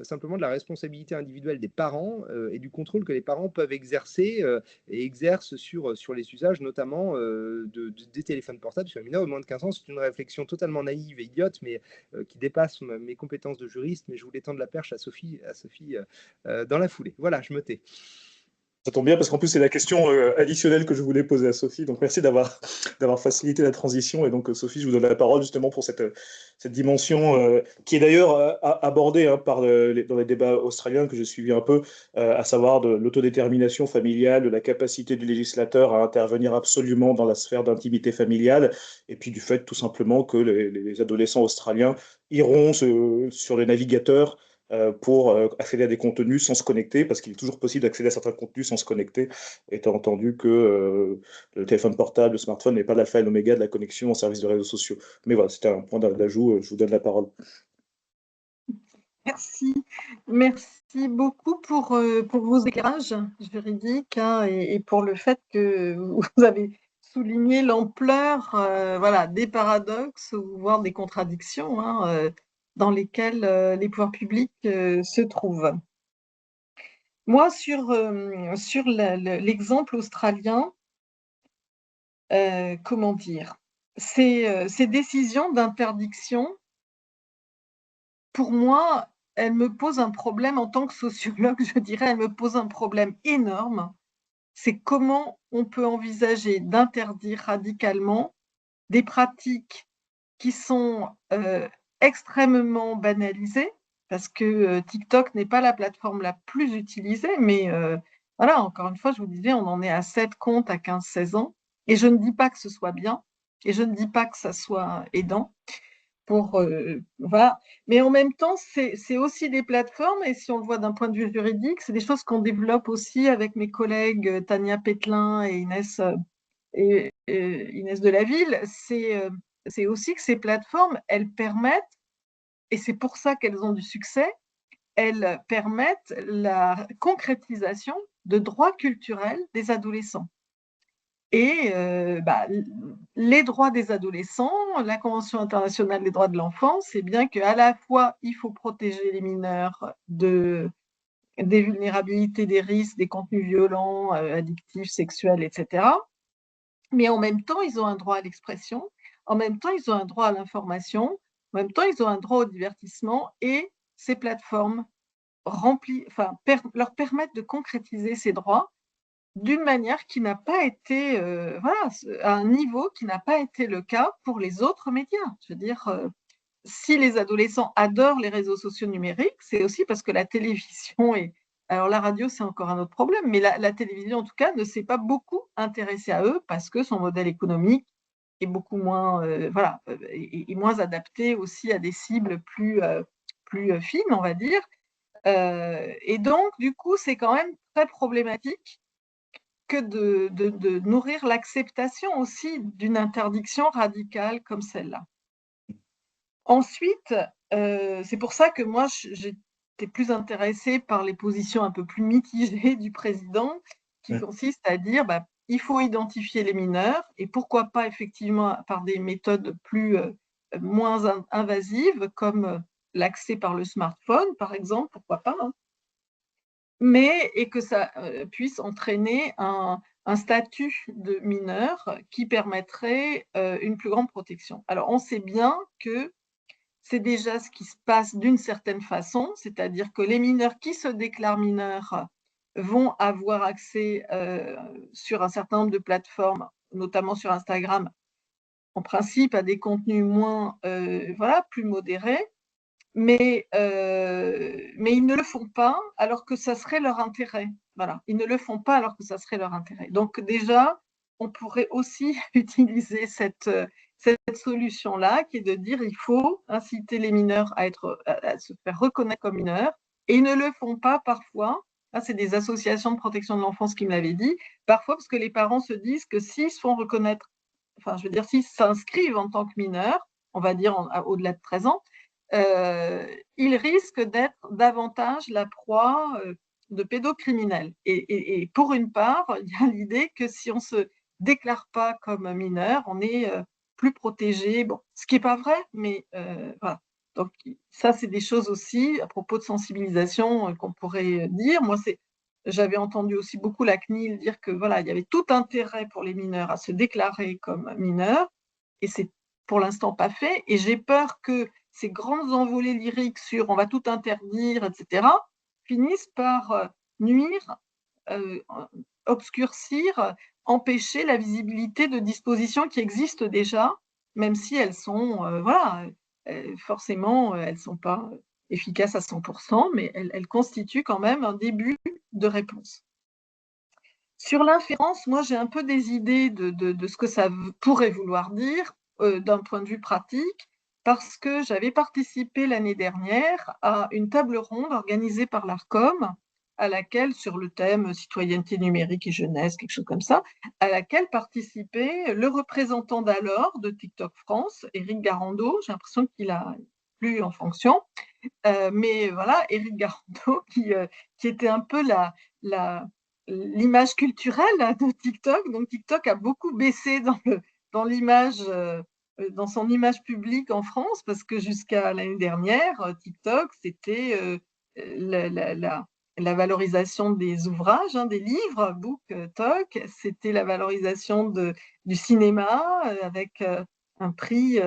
simplement de la responsabilité individuelle des parents et du contrôle que les parents peuvent exercer et exercent sur les usages, notamment des téléphones portables sur les mineurs de moins de 15 ans. C'est une réflexion totalement naïve et idiote, mais qui dépasse mes compétences de juriste. Mais je voulais tendre la perche à Sophie dans la foulée. Voilà, je me tais. Ça tombe bien parce qu'en plus, c'est la question additionnelle que je voulais poser à Sophie. Donc, merci d'avoir facilité la transition. Et donc, Sophie, je vous donne la parole justement pour cette dimension qui est d'ailleurs abordée dans les débats australiens que j'ai suivis un peu, à savoir de l'autodétermination familiale, de la capacité du législateur à intervenir absolument dans la sphère d'intimité familiale, et puis du fait tout simplement que les adolescents australiens iront sur les navigateurs pour accéder à des contenus sans se connecter, parce qu'il est toujours possible d'accéder à certains contenus sans se connecter, étant entendu que le téléphone portable, le smartphone n'est pas l'alpha et l'oméga de la connexion en service de réseaux sociaux. Mais voilà, c'était un point d'ajout, je vous donne la parole. Merci beaucoup pour vos éclairages juridiques et pour le fait que vous avez souligné l'ampleur voilà, des paradoxes, voire des contradictions dans lesquelles les pouvoirs publics se trouvent. Moi, sur l'exemple australien, comment dire, ces décisions d'interdiction, pour moi, elles me posent un problème en tant que sociologue, je dirais, elles me posent un problème énorme. C'est comment on peut envisager d'interdire radicalement des pratiques qui sont extrêmement banalisées, parce que TikTok n'est pas la plateforme la plus utilisée, mais voilà, encore une fois, je vous disais, on en est à 7 comptes à 15-16 ans, et je ne dis pas que ce soit bien, et je ne dis pas que ça soit aidant, voilà. Mais en même temps, c'est aussi des plateformes, et si on le voit d'un point de vue juridique, c'est des choses qu'on développe aussi avec mes collègues Tania Petlin et Inès Delaville. C'est aussi que ces plateformes, elles permettent, et c'est pour ça qu'elles ont du succès, elles permettent la concrétisation de droits culturels des adolescents. Et les droits des adolescents, la Convention internationale des droits de l'enfant, c'est bien qu'à la fois, il faut protéger les mineurs des vulnérabilités, des risques, des contenus violents, addictifs, sexuels, etc. Mais en même temps, ils ont un droit à l'expression, en même temps, ils ont un droit à l'information, en même temps, ils ont un droit au divertissement, et ces plateformes leur permettent de concrétiser ces droits d'une manière qui n'a pas été, à un niveau qui n'a pas été le cas pour les autres médias. Je veux dire, si les adolescents adorent les réseaux sociaux numériques, c'est aussi parce que la télévision alors la radio, c'est encore un autre problème, mais la télévision, en tout cas, ne s'est pas beaucoup intéressée à eux parce que son modèle économique est beaucoup moins, est moins adapté aussi à des cibles plus fines, on va dire. Et donc, du coup, c'est quand même très problématique que de nourrir l'acceptation aussi d'une interdiction radicale comme celle-là. Ensuite, c'est pour ça que moi, j'étais plus intéressée par les positions un peu plus mitigées du président, qui consistent à dire il faut identifier les mineurs, et pourquoi pas effectivement par des méthodes moins invasives, comme l'accès par le smartphone, par exemple, pourquoi pas, et que ça puisse entraîner un statut de mineur qui permettrait une plus grande protection. Alors, on sait bien que c'est déjà ce qui se passe d'une certaine façon, c'est-à-dire que les mineurs qui se déclarent mineurs vont avoir accès sur un certain nombre de plateformes, notamment sur Instagram, en principe à des contenus plus modérés, mais ils ne le font pas alors que ça serait leur intérêt. Voilà, ils ne le font pas alors que ça serait leur intérêt. Donc déjà, on pourrait aussi utiliser cette solution-là, qui est de dire il faut inciter les mineurs à se faire reconnaître comme mineurs, et ils ne le font pas parfois. C'est des associations de protection de l'enfance qui me l'avaient dit, parfois parce que les parents se disent que s'ils se font reconnaître, s'ils s'inscrivent en tant que mineurs, on va dire au-delà de 13 ans, ils risquent d'être davantage la proie de pédocriminels. Et pour une part, il y a l'idée que si on ne se déclare pas comme mineur, on est plus protégé. Bon, ce qui n'est pas vrai, mais voilà. Donc, ça, c'est des choses aussi à propos de sensibilisation qu'on pourrait dire. Moi, j'avais entendu aussi beaucoup la CNIL dire que voilà, il y avait tout intérêt pour les mineurs à se déclarer comme mineurs, et c'est pour l'instant pas fait. Et j'ai peur que ces grandes envolées lyriques sur on va tout interdire, etc., finissent par nuire, obscurcir, empêcher la visibilité de dispositions qui existent déjà, même si elles sont, voilà, forcément, elles ne sont pas efficaces à 100%, mais elles constituent quand même un début de réponse. Sur l'inférence, moi, j'ai un peu des idées de ce que ça pourrait vouloir dire d'un point de vue pratique, parce que j'avais participé l'année dernière à une table ronde organisée par l'ARCOM, à laquelle, sur le thème citoyenneté numérique et jeunesse, quelque chose comme ça, à laquelle participait le représentant d'alors de TikTok France, Éric Garando. J'ai l'impression qu'il a plus en fonction, mais voilà, Éric Garando qui était un peu l'image culturelle de TikTok. Donc TikTok a beaucoup baissé dans l'image, dans son image publique en France, parce que jusqu'à l'année dernière, TikTok, c'était la valorisation des ouvrages, des livres, BookTok, c'était la valorisation du cinéma avec un prix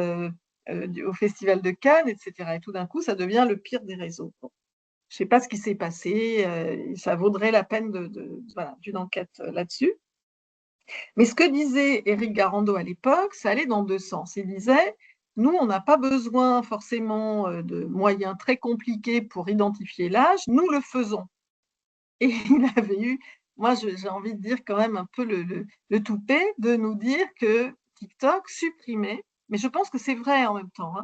au Festival de Cannes, etc. Et tout d'un coup, ça devient le pire des réseaux. Bon. Je ne sais pas ce qui s'est passé, ça vaudrait la peine voilà, d'une enquête là-dessus. Mais ce que disait Éric Garando à l'époque, ça allait dans deux sens. Il disait, nous, on n'a pas besoin forcément de moyens très compliqués pour identifier l'âge, nous le faisons. Et il avait eu, moi j'ai envie de dire quand même un peu le toupet de nous dire que TikTok supprimait, mais je pense que c'est vrai en même temps,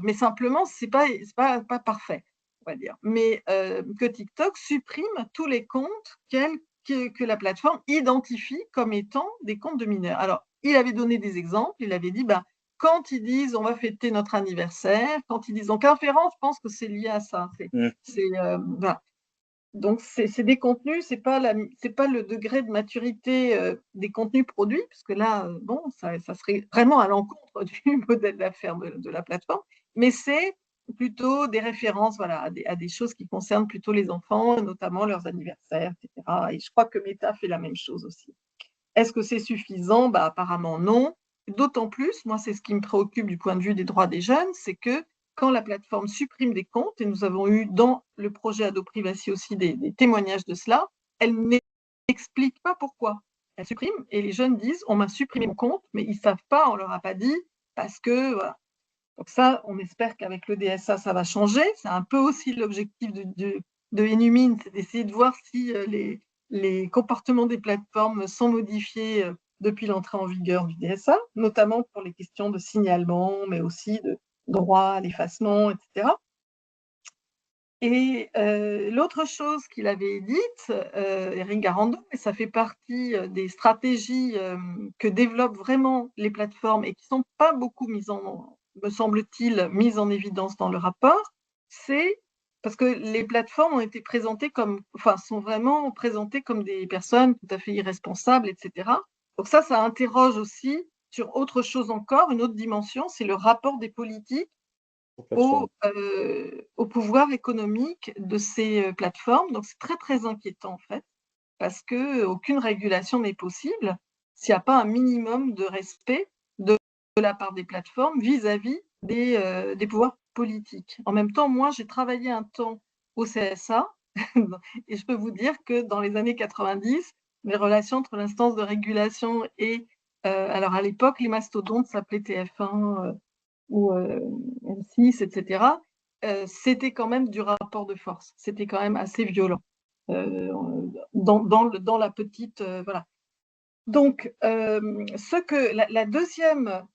mais simplement c'est pas parfait, on va dire, mais que TikTok supprime tous les comptes que la plateforme identifie comme étant des comptes de mineurs. Alors, il avait donné des exemples, il avait dit, quand ils disent on va fêter notre anniversaire, quand ils disent, donc inférence, je pense que c'est lié à ça, voilà. Donc, c'est des contenus, c'est pas le degré de maturité des contenus produits, parce que là, bon, ça serait vraiment à l'encontre du modèle d'affaires de la plateforme, mais c'est plutôt des références, voilà, à des choses qui concernent plutôt les enfants, notamment leurs anniversaires, etc. Et je crois que Meta fait la même chose aussi. Est-ce que c'est suffisant? Apparemment non. D'autant plus, moi, c'est ce qui me préoccupe du point de vue des droits des jeunes, c'est que quand la plateforme supprime des comptes, et nous avons eu dans le projet Ado Privacy aussi des témoignages de cela, elle n'explique pas pourquoi. Elle supprime et les jeunes disent on m'a supprimé mon compte, mais ils ne savent pas, on ne leur a pas dit, parce que voilà. Donc ça, on espère qu'avec le DSA, ça va changer. C'est un peu aussi l'objectif de Enumine, c'est d'essayer de voir si les comportements des plateformes sont modifiés depuis l'entrée en vigueur du DSA, notamment pour les questions de signalement, mais aussi de droit à l'effacement, etc. Et l'autre chose qu'il avait dite, Éric Garando, et ça fait partie des stratégies que développent vraiment les plateformes et qui ne sont pas beaucoup me semble-t-il, mises en évidence dans le rapport, c'est parce que les plateformes ont été présentées sont vraiment présentées comme des personnes tout à fait irresponsables, etc. Donc ça interroge aussi sur autre chose encore, une autre dimension, c'est le rapport des politiques au pouvoir économique de ces plateformes. Donc, c'est très, très inquiétant, en fait, parce qu'aucune régulation n'est possible s'il n'y a pas un minimum de respect de la part des plateformes vis-à-vis des pouvoirs politiques. En même temps, moi, j'ai travaillé un temps au CSA et je peux vous dire que dans les années 90, les relations entre l'instance de régulation et, alors à l'époque, les mastodontes s'appelaient TF1, ou M6, etc., c'était quand même du rapport de force. C'était quand même assez violent dans la petite... voilà. Donc, la deuxième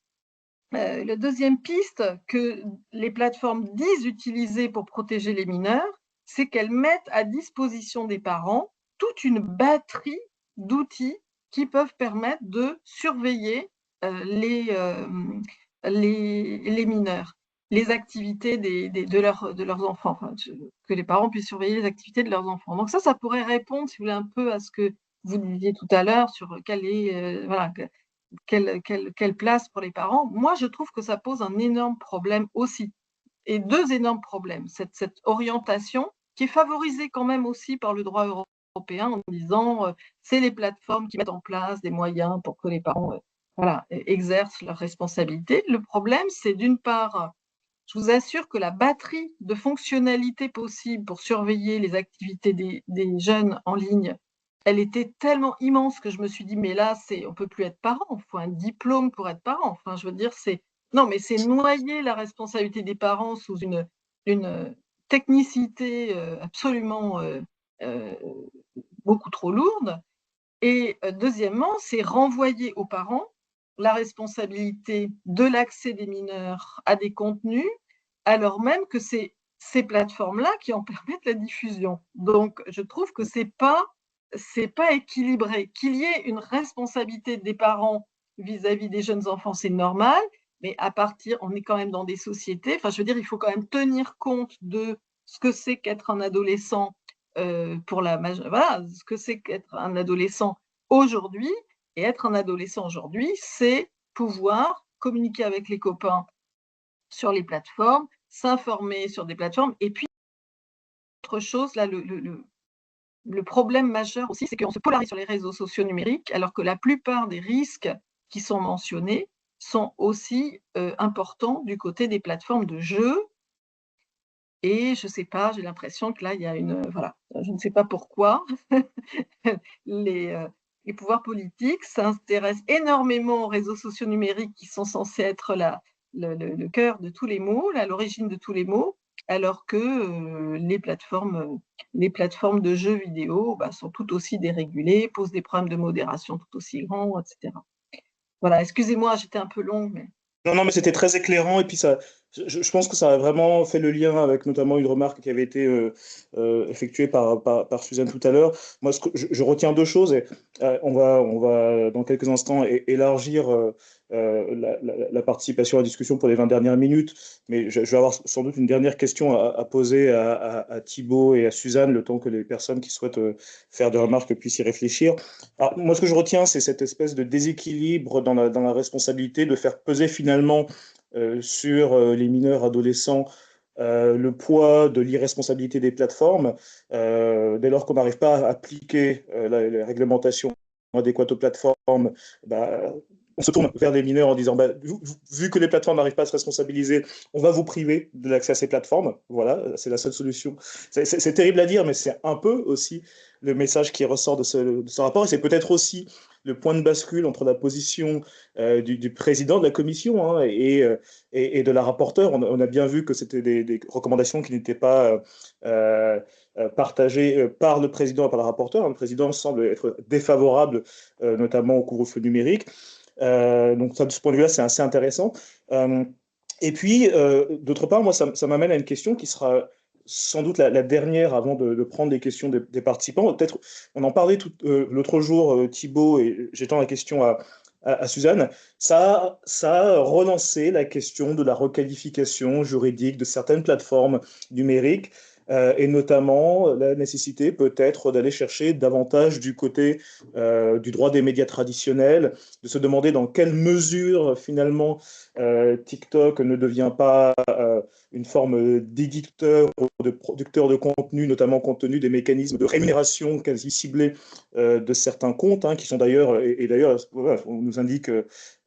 piste que les plateformes disent utiliser pour protéger les mineurs, c'est qu'elles mettent à disposition des parents toute une batterie d'outils qui peuvent permettre de surveiller les mineurs, les activités de leurs enfants, enfin, que les parents puissent surveiller les activités de leurs enfants. Donc ça pourrait répondre, si vous voulez, un peu à ce que vous disiez tout à l'heure sur quelle place pour les parents. Moi, je trouve que ça pose un énorme problème aussi. et deux énormes problèmes. Cette orientation qui est favorisée quand même aussi par le droit européen en disant c'est les plateformes qui mettent en place des moyens pour que les parents exercent leurs responsabilités. Le problème, c'est d'une part, je vous assure que la batterie de fonctionnalités possibles pour surveiller les activités des jeunes en ligne, elle était tellement immense que je me suis dit, mais là, on ne peut plus être parent, il faut un diplôme pour être parent. Enfin, je veux dire, c'est noyer la responsabilité des parents sous une technicité absolument beaucoup trop lourde. Et deuxièmement, c'est renvoyer aux parents la responsabilité de l'accès des mineurs à des contenus, alors même que c'est ces plateformes-là qui en permettent la diffusion. Donc, je trouve que c'est pas équilibré. Qu'il y ait une responsabilité des parents vis-à-vis des jeunes enfants, c'est normal, mais on est quand même dans des sociétés, enfin, je veux dire, il faut quand même tenir compte de ce que c'est qu'être un adolescent ce que c'est qu'être un adolescent aujourd'hui. Et être un adolescent aujourd'hui, c'est pouvoir communiquer avec les copains sur les plateformes, s'informer sur des plateformes. Et puis, autre chose, là, le problème majeur aussi, c'est qu'on se polarise sur les réseaux sociaux numériques, alors que la plupart des risques qui sont mentionnés sont aussi importants du côté des plateformes de jeux. Et je ne sais pas, j'ai l'impression que là, il y a je ne sais pas pourquoi, les pouvoirs politiques s'intéressent énormément aux réseaux sociaux numériques qui sont censés être le cœur de tous les maux, l'origine de tous les maux, alors que les plateformes de jeux vidéo sont tout aussi dérégulées, posent des problèmes de modération tout aussi grands, etc. Voilà, excusez-moi, j'étais un peu longue, mais... Non, mais c'était très éclairant et puis je pense que ça a vraiment fait le lien avec notamment une remarque qui avait été effectuée par Suzanne tout à l'heure. Moi, je retiens deux choses et on va dans quelques instants élargir la participation à la discussion pour les 20 dernières minutes, mais je vais avoir sans doute une dernière question à poser à Thibaut et à Suzanne, le temps que les personnes qui souhaitent faire des remarques puissent y réfléchir. Alors, moi, ce que je retiens, c'est cette espèce de déséquilibre dans la responsabilité de faire peser finalement sur les mineurs adolescents le poids de l'irresponsabilité des plateformes, dès lors qu'on n'arrive pas à appliquer les réglementations adéquates aux plateformes, on se tourne vers les mineurs en disant vu que les plateformes n'arrivent pas à se responsabiliser, on va vous priver de l'accès à ces plateformes. Voilà, c'est la seule solution. C'est terrible à dire, mais c'est un peu aussi le message qui ressort de ce rapport. Et c'est peut-être aussi le point de bascule entre la position du président de la commission et de la rapporteure. On a bien vu que c'était des recommandations qui n'étaient pas partagées par le président et par la rapporteure. Le président semble être défavorable, notamment au couvre-feu numérique. Donc, ça, de ce point de vue-là, c'est assez intéressant. Et puis, d'autre part, moi, ça m'amène à une question qui sera sans doute la dernière avant de prendre les questions des participants. Peut-être, on en parlait l'autre jour, Thibaut, et j'étends la question à Suzanne. Ça a relancé la question de la requalification juridique de certaines plateformes numériques. Et notamment la nécessité peut-être d'aller chercher davantage du côté du droit des médias traditionnels, de se demander dans quelle mesure finalement TikTok ne devient pas une forme d'éditeur ou de producteur de contenu, notamment compte tenu des mécanismes de rémunération quasi ciblés de certains comptes, qui sont d'ailleurs, et d'ailleurs, on nous indique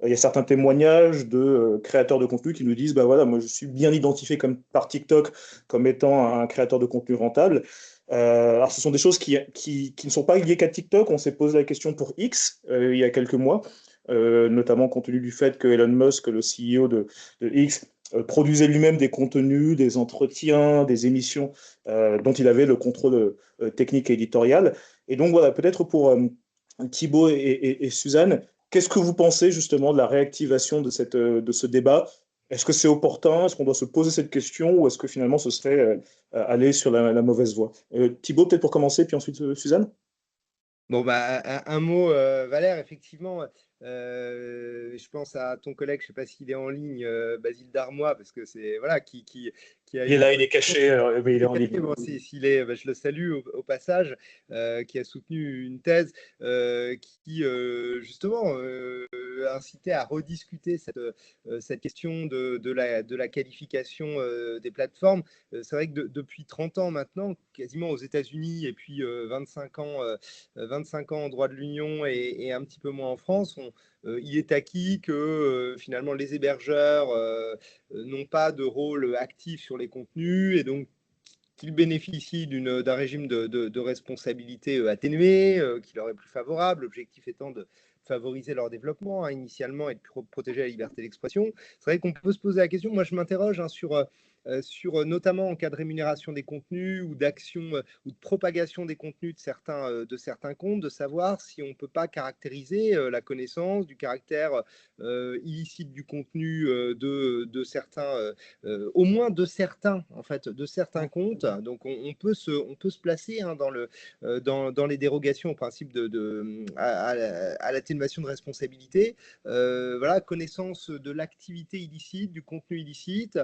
il y a certains témoignages de créateurs de contenu qui nous disent moi je suis bien identifié par TikTok comme étant un créateur de contenu rentable. Alors ce sont des choses qui ne sont pas liées qu'à TikTok. On s'est posé la question pour X il y a quelques mois, notamment compte tenu du fait que Elon Musk, le CEO de X, produisait lui-même des contenus, des entretiens, des émissions dont il avait le contrôle technique et éditorial. Et donc voilà, peut-être pour Thibaut et Suzanne, qu'est-ce que vous pensez justement de la réactivation de ce débat? Est-ce que c'est opportun? Est-ce qu'on doit se poser cette question? Ou est-ce que finalement ce serait aller sur la mauvaise voie? Thibaut, peut-être pour commencer, puis ensuite Suzanne? Bon, un mot, Valère, effectivement, je pense à ton collègue, je ne sais pas s'il est en ligne, Basile Darmois, parce que c'est, voilà, qui a Il est eu... là, il est caché, mais il est en ligne. Bon, s'il est, je le salue au passage, qui a soutenu une thèse qui, justement, inciter à rediscuter cette question de la qualification des plateformes. C'est vrai que depuis 30 ans maintenant, quasiment aux États-Unis, et puis 25 ans en droit de l'Union et un petit peu moins en France, il est acquis que finalement les hébergeurs n'ont pas de rôle actif sur les contenus, et donc qu'ils bénéficient d'un régime de responsabilité atténué, qui leur est plus favorable, l'objectif étant de favoriser leur développement initialement et de protéger la liberté d'expression. C'est vrai qu'on peut se poser la question, moi je m'interroge sur notamment en cas de rémunération des contenus ou d'action ou de propagation des contenus de certains comptes, de savoir si on ne peut pas caractériser la connaissance du caractère illicite du contenu de certains, au moins de certains, en fait, de certains comptes. Donc on peut se placer dans les dérogations au principe à l'atténuation de responsabilité. Voilà, connaissance de l'activité illicite, du contenu illicite,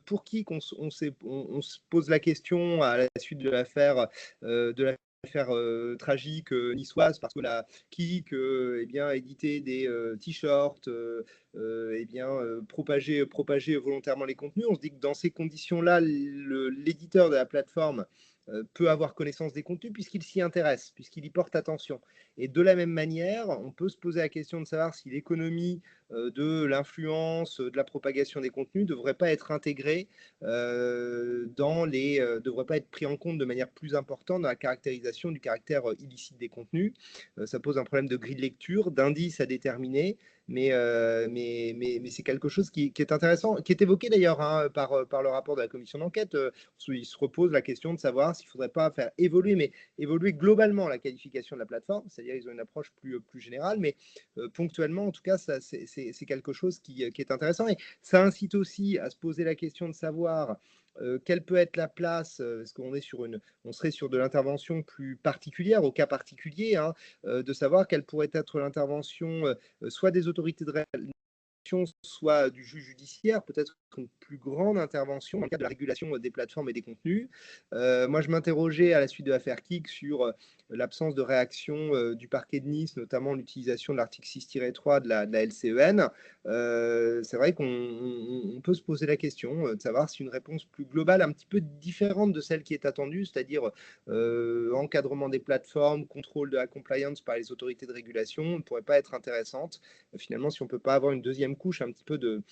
pour qui on se pose la question à la suite de l'affaire tragique niçoise, parce que la KIK eh bien, édité des t-shirts, eh bien, propager volontairement les contenus. On se dit que dans ces conditions-là, l'éditeur de la plateforme peut avoir connaissance des contenus puisqu'il s'y intéresse, puisqu'il y porte attention. Et de la même manière, on peut se poser la question de savoir si l'économie de l'influence, de la propagation des contenus ne devrait pas être intégrée devrait pas être pris en compte de manière plus importante dans la caractérisation du caractère illicite des contenus. Ça pose un problème de grille de lecture, d'indices à déterminer, mais c'est quelque chose qui est intéressant, qui est évoqué d'ailleurs par le rapport de la commission d'enquête. Il se repose la question de savoir s'il ne faudrait pas faire évoluer globalement la qualification de la plateforme, c'est-à-dire ils ont une approche plus générale, mais ponctuellement, en tout cas, c'est quelque chose qui est intéressant. Et ça incite aussi à se poser la question de savoir quelle peut être la place, parce qu'on on serait sur de l'intervention plus particulière, au cas particulier, hein, de savoir quelle pourrait être l'intervention soit des autorités de soit du juge judiciaire, peut-être une plus grande intervention dans le cadre de la régulation des plateformes et des contenus. Moi, je m'interrogeais à la suite de l'affaire Kik sur l'absence de réaction du parquet de Nice, notamment l'utilisation de l'article 6-3 de la LCEN. C'est vrai qu'on peut se poser la question de savoir si une réponse plus globale, un petit peu différente de celle qui est attendue, c'est-à-dire encadrement des plateformes, contrôle de la compliance par les autorités de régulation, ne pourrait pas être intéressante. Finalement, si on ne peut pas avoir une deuxième couche un petit peu de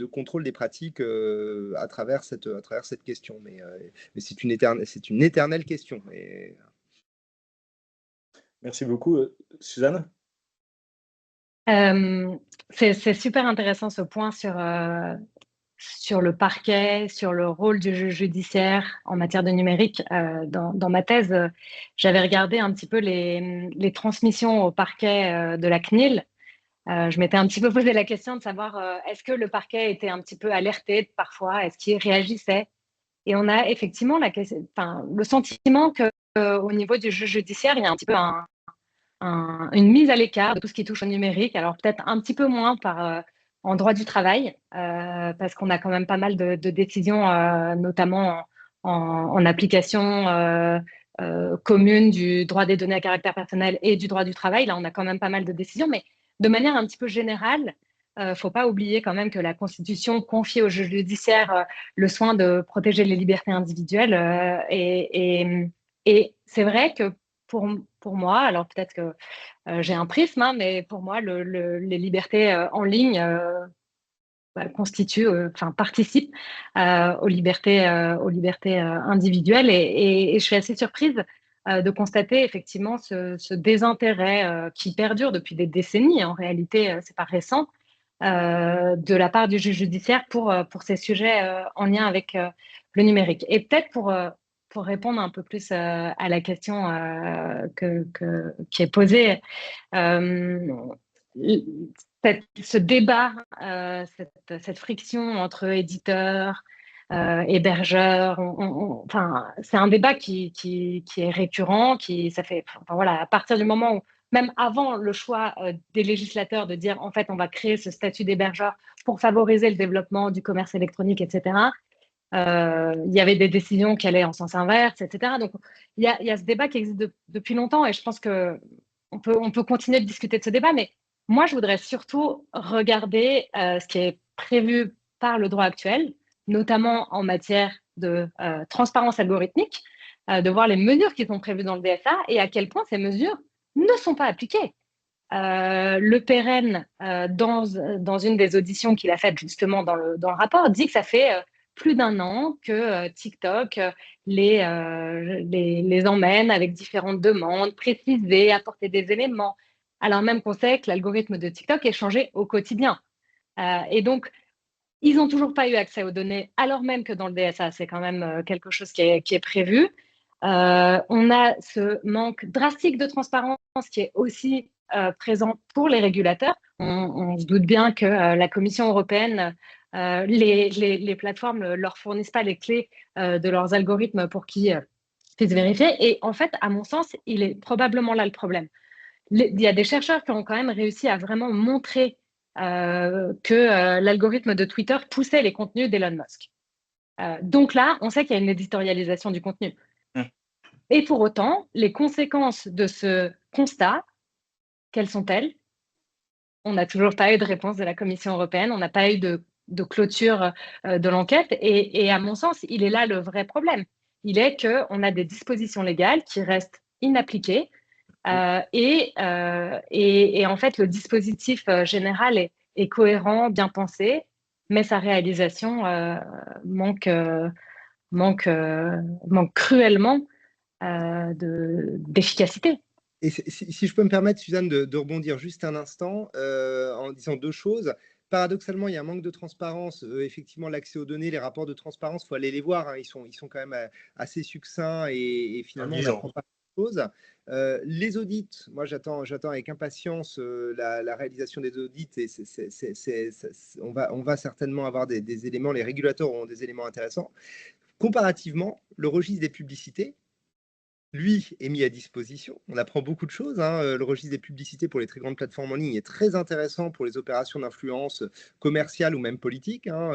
contrôle des pratiques à travers cette question. Mais c'est une éternelle question. Merci beaucoup. Suzanne? C'est super intéressant ce point sur le parquet, sur le rôle du juge judiciaire en matière de numérique. Dans ma thèse, j'avais regardé un petit peu les transmissions au parquet de la CNIL. Je m'étais un petit peu posé la question de savoir est-ce que le parquet était un petit peu alerté parfois, est-ce qu'il réagissait? Et on a effectivement le sentiment qu'au niveau du juge judiciaire, il y a un petit peu une mise à l'écart de tout ce qui touche au numérique. Alors peut-être un petit peu moins en droit du travail, parce qu'on a quand même pas mal de décisions, notamment en application commune du droit des données à caractère personnel et du droit du travail. Là, on a quand même pas mal de décisions, mais de manière un petit peu générale, faut pas oublier quand même que la Constitution confie au juge judiciaire le soin de protéger les libertés individuelles. Et c'est vrai que pour moi, alors peut-être que j'ai un prisme, hein, mais pour moi, les libertés en ligne participent aux libertés individuelles. Et je suis assez surprise de constater effectivement ce désintérêt qui perdure depuis des décennies. En réalité, c'est pas récent, de la part du juge judiciaire pour ces sujets en lien avec le numérique. Et peut-être pour répondre un peu plus à la question qui est posée, ce débat, cette friction entre éditeurs, hébergeurs, c'est un débat qui est récurrent, voilà, à partir du moment où, même avant le choix des législateurs de dire en fait on va créer ce statut d'hébergeur pour favoriser le développement du commerce électronique, etc., il y avait des décisions qui allaient en sens inverse, etc. Donc il y a ce débat qui existe depuis longtemps, et je pense qu'on peut continuer de discuter de ce débat, mais Moi, je voudrais surtout regarder ce qui est prévu par le droit actuel, notamment en matière de transparence algorithmique, de voir les mesures qui sont prévues dans le DSA et à quel point ces mesures ne sont pas appliquées. Le Pérenne, dans une des auditions qu'il a faites justement dans le rapport, dit que ça fait plus d'un an que TikTok les emmène avec différentes demandes, préciser, apporter des éléments, alors même qu'on sait que l'algorithme de TikTok est changé au quotidien. Et donc, ils n'ont toujours pas eu accès aux données, alors même que dans le DSA, c'est quand même quelque chose qui est prévu. On a ce manque drastique de transparence qui est aussi présent pour les régulateurs. On se doute bien que la Commission européenne, les plateformes ne leur fournissent pas les clés de leurs algorithmes pour qu'ils puissent vérifier. Et en fait, à mon sens, il est probablement là le problème. Il y a des chercheurs qui ont quand même réussi à vraiment montrer que l'algorithme de Twitter poussait les contenus d'Elon Musk. Donc là, on sait qu'il y a une éditorialisation du contenu. Et pour autant, les conséquences de ce constat, quelles sont-elles? On n'a toujours pas eu de réponse de la Commission européenne, on n'a pas eu de clôture de l'enquête. Et à mon sens, il est là le vrai problème. Il est qu'on a des dispositions légales qui restent inappliquées. Et en fait, le dispositif général est cohérent, bien pensé, mais sa réalisation manque cruellement d'efficacité. Et si je peux me permettre, Suzanne, de rebondir juste un instant en disant deux choses. Paradoxalement, il y a un manque de transparence. Effectivement, l'accès aux données, les rapports de transparence, il faut aller les voir. Hein. Ils sont quand même assez succincts et finalement, on n'apprend pas grand-chose. Les audits, moi, j'attends avec impatience la réalisation des audits et on va certainement avoir des éléments, les régulateurs auront des éléments intéressants. Comparativement, le registre des publicités, lui, est mis à disposition. On apprend beaucoup de choses. Hein. Le registre des publicités pour les très grandes plateformes en ligne est très intéressant pour les opérations d'influence commerciale ou même politique. Hein.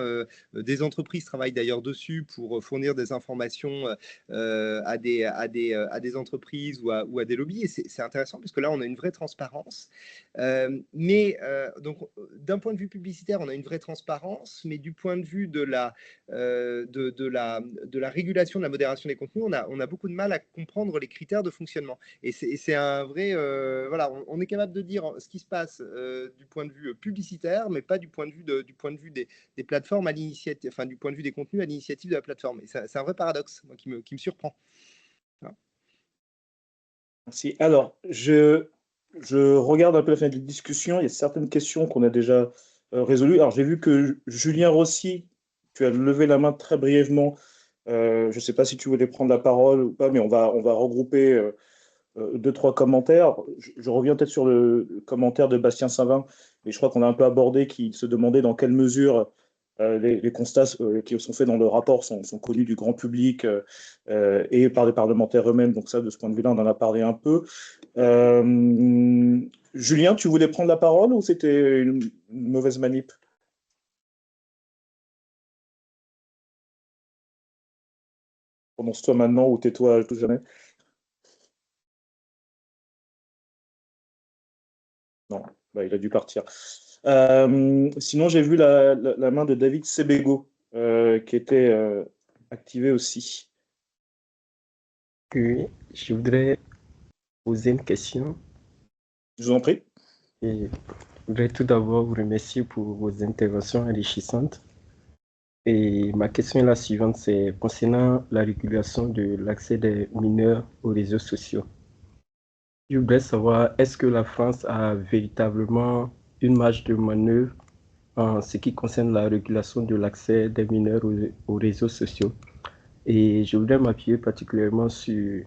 Des entreprises travaillent d'ailleurs dessus pour fournir des informations à des entreprises ou à des lobbies. Et c'est intéressant parce que là, on a une vraie transparence. Donc, d'un point de vue publicitaire, on a une vraie transparence, mais du point de vue de la régulation, de la modération des contenus, on a beaucoup de mal à comprendre les critères de fonctionnement. Et c'est un vrai... voilà, on est capable de dire ce qui se passe du point de vue publicitaire, mais pas du point de vue des plateformes à l'initiative, enfin du point de vue des contenus à l'initiative de la plateforme. Et c'est un vrai paradoxe moi, qui me surprend. Voilà. Merci. Alors, je regarde un peu la fin de la discussion. Il y a certaines questions qu'on a déjà résolues. Alors, j'ai vu que Julien Rossi, tu as levé la main très brièvement. Je ne sais pas si tu voulais prendre la parole ou pas, mais on va regrouper deux, trois commentaires. Je reviens peut-être sur le commentaire de Bastien Savin, mais je crois qu'on a un peu abordé, qui se demandait dans quelle mesure les constats qui sont faits dans le rapport sont connus du grand public et par les parlementaires eux-mêmes. Donc ça, de ce point de vue-là, on en a parlé un peu. Julien, tu voulais prendre la parole ou c'était une mauvaise manip? Prononce-toi maintenant ou tais-toi à tout jamais. Non, bah, il a dû partir. Sinon, j'ai vu la main de David Sebego qui était activée aussi. Oui, je voudrais poser une question. Je vous en prie. Et je voudrais tout d'abord vous remercier pour vos interventions enrichissantes. Et ma question est la suivante, c'est concernant la régulation de l'accès des mineurs aux réseaux sociaux. Je voudrais savoir, est-ce que la France a véritablement une marge de manœuvre en ce qui concerne la régulation de l'accès des mineurs aux réseaux sociaux? Et je voudrais m'appuyer particulièrement sur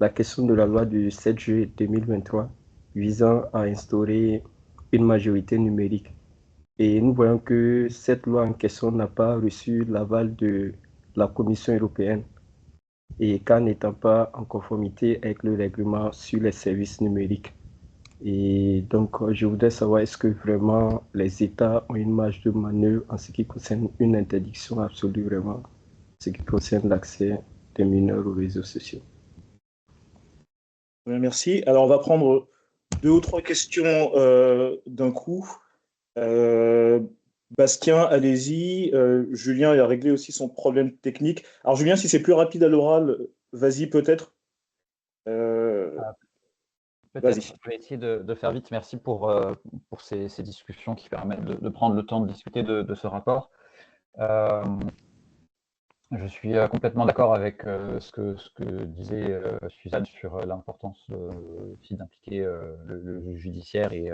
la question de la loi du 7 juillet 2023 visant à instaurer une majorité numérique. Et nous voyons que cette loi en question n'a pas reçu l'aval de la Commission européenne et car n'étant pas en conformité avec le règlement sur les services numériques. Et donc, je voudrais savoir, est-ce que vraiment les États ont une marge de manœuvre en ce qui concerne une interdiction absolue vraiment, ce qui concerne l'accès des mineurs aux réseaux sociaux? Merci. Alors, on va prendre deux ou trois questions d'un coup. Bastien, allez-y. Julien il a réglé aussi son problème technique. Alors Julien, si c'est plus rapide à l'oral, vas-y peut-être. Euh, Peut-être, Vas-y. je vais essayer de faire vite. Merci pour ces discussions qui permettent de prendre le temps de discuter de ce rapport. Je suis complètement d'accord avec ce que disait Suzanne sur l'importance aussi d'impliquer le juge judiciaire et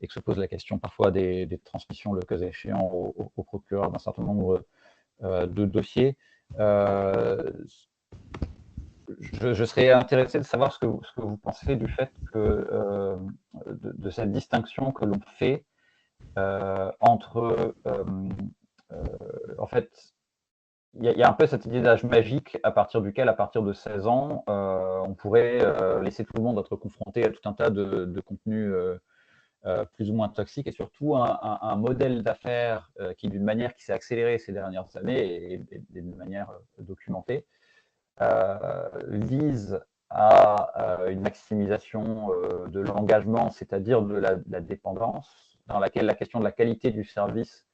que se pose la question parfois des transmissions, le cas échéant, au procureur d'un certain nombre de dossiers. Je serais intéressé de savoir ce que vous pensez du fait que de cette distinction que l'on fait entre en fait il y a un peu cette idée d'âge magique à partir duquel, à partir de 16 ans, on pourrait laisser tout le monde être confronté à tout un tas de contenus plus ou moins toxiques et surtout un modèle d'affaires qui, d'une manière qui s'est accélérée ces dernières années et d'une manière documentée, vise à une maximisation de l'engagement, c'est-à-dire de la dépendance, dans laquelle la question de la qualité du service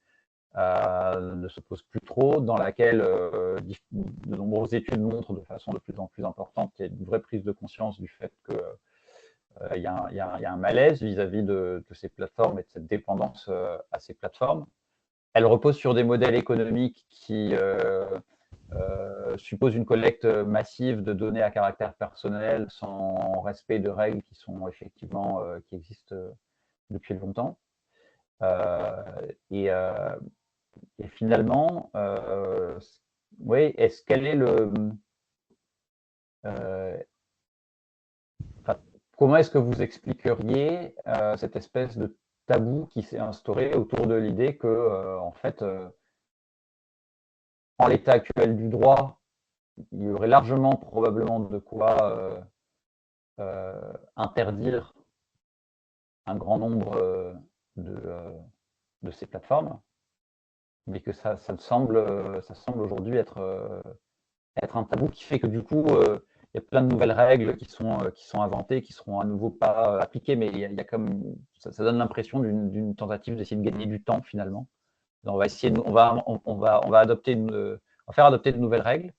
ne se pose plus trop, dans laquelle de nombreuses études montrent de façon de plus en plus importante qu'il y a une vraie prise de conscience du fait qu'il y a un malaise vis-à-vis de ces plateformes et de cette dépendance à ces plateformes. Elle repose sur des modèles économiques qui suppose une collecte massive de données à caractère personnel sans respect de règles qui sont effectivement qui existent depuis longtemps. Et finalement, oui, quel est comment est-ce que vous expliqueriez cette espèce de tabou qui s'est instauré autour de l'idée que, en fait, en l'état actuel du droit, il y aurait largement probablement de quoi interdire un grand nombre de ces plateformes, mais que ça semble aujourd'hui être un tabou qui fait que du coup, il y a plein de nouvelles règles qui sont inventées, qui seront à nouveau pas appliquées, mais il y a comme ça donne l'impression d'une tentative d'essayer de gagner du temps finalement. Donc, on va adopter on va faire adopter de nouvelles règles.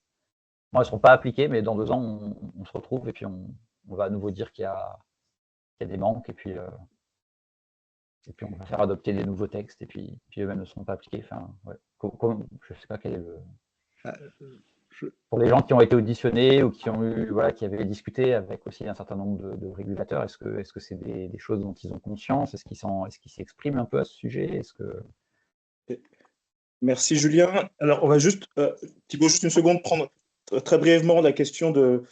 Bon, elles ne seront pas appliquées, mais dans 2 ans, on se retrouve et puis on va à nouveau dire qu'il y a des manques et puis on va faire adopter des nouveaux textes et puis eux-mêmes ne seront pas appliqués. Enfin, ouais. Je ne sais pas quel est le. Pour les gens qui ont été auditionnés ou qui avaient discuté avec aussi un certain nombre de régulateurs, est-ce que c'est des choses dont ils ont conscience? Est-ce qu'ils s'expriment un peu à ce sujet? Merci Julien. Alors on va juste, Thibaut, juste une seconde, prendre très brièvement la question de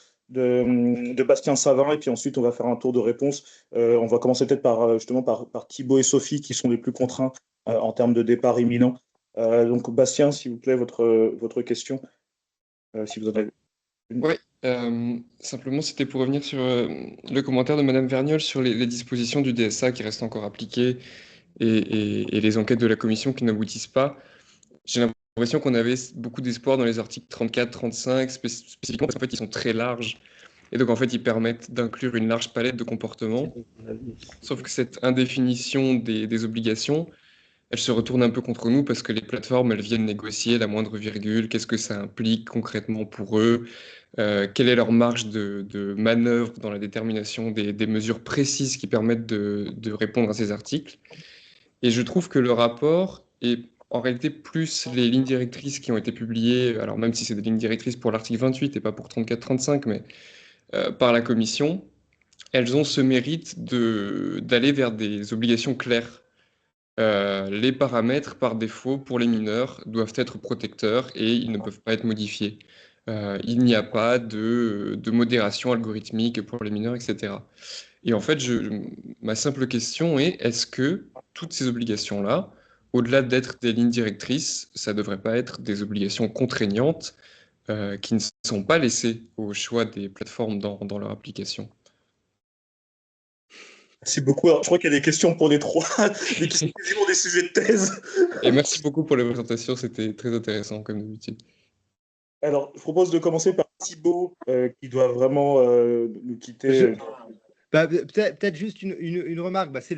Bastien Savin et puis ensuite on va faire un tour de réponse. On va commencer peut-être justement par Thibaut et Sophie qui sont les plus contraints en termes de départ imminent. Donc Bastien, s'il vous plaît, votre question, si vous en avez une. Oui, simplement c'était pour revenir sur le commentaire de Madame Vergnol sur les dispositions du DSA qui restent encore appliquées et les enquêtes de la commission qui n'aboutissent pas. J'ai l'impression qu'on avait beaucoup d'espoir dans les articles 34, 35, spécifiquement parce qu'en fait ils sont très larges et donc en fait ils permettent d'inclure une large palette de comportements. Sauf que cette indéfinition des obligations, elle se retourne un peu contre nous parce que les plateformes, elles viennent négocier la moindre virgule, qu'est-ce que ça implique concrètement pour eux, quelle est leur marge de manœuvre dans la détermination des mesures précises qui permettent de répondre à ces articles. Et je trouve que le rapport est en réalité plus les lignes directrices qui ont été publiées, alors même si c'est des lignes directrices pour l'article 28 et pas pour 34-35, mais par la Commission, elles ont ce mérite d'aller vers des obligations claires. Les paramètres, par défaut, pour les mineurs, doivent être protecteurs et ils ne peuvent pas être modifiés. Il n'y a pas de modération algorithmique pour les mineurs, etc. Et en fait, ma simple question est, est-ce que toutes ces obligations-là, au-delà d'être des lignes directrices, ça ne devrait pas être des obligations contraignantes qui ne sont pas laissées au choix des plateformes dans leur application? Merci beaucoup. Alors, je crois qu'il y a des questions pour les trois, mais qui sont quasiment des sujets de thèse. Et merci beaucoup pour la présentation, c'était très intéressant comme d'habitude. Alors, je propose de commencer par Thibaut, qui doit vraiment nous quitter. Peut-être juste une remarque. C'est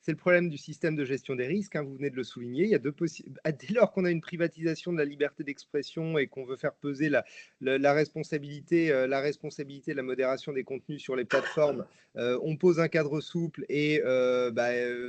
c'est le problème du système de gestion des risques. Hein, vous venez de le souligner. Il y a dès lors qu'on a une privatisation de la liberté d'expression et qu'on veut faire peser la responsabilité de la modération des contenus sur les plateformes, on pose un cadre souple et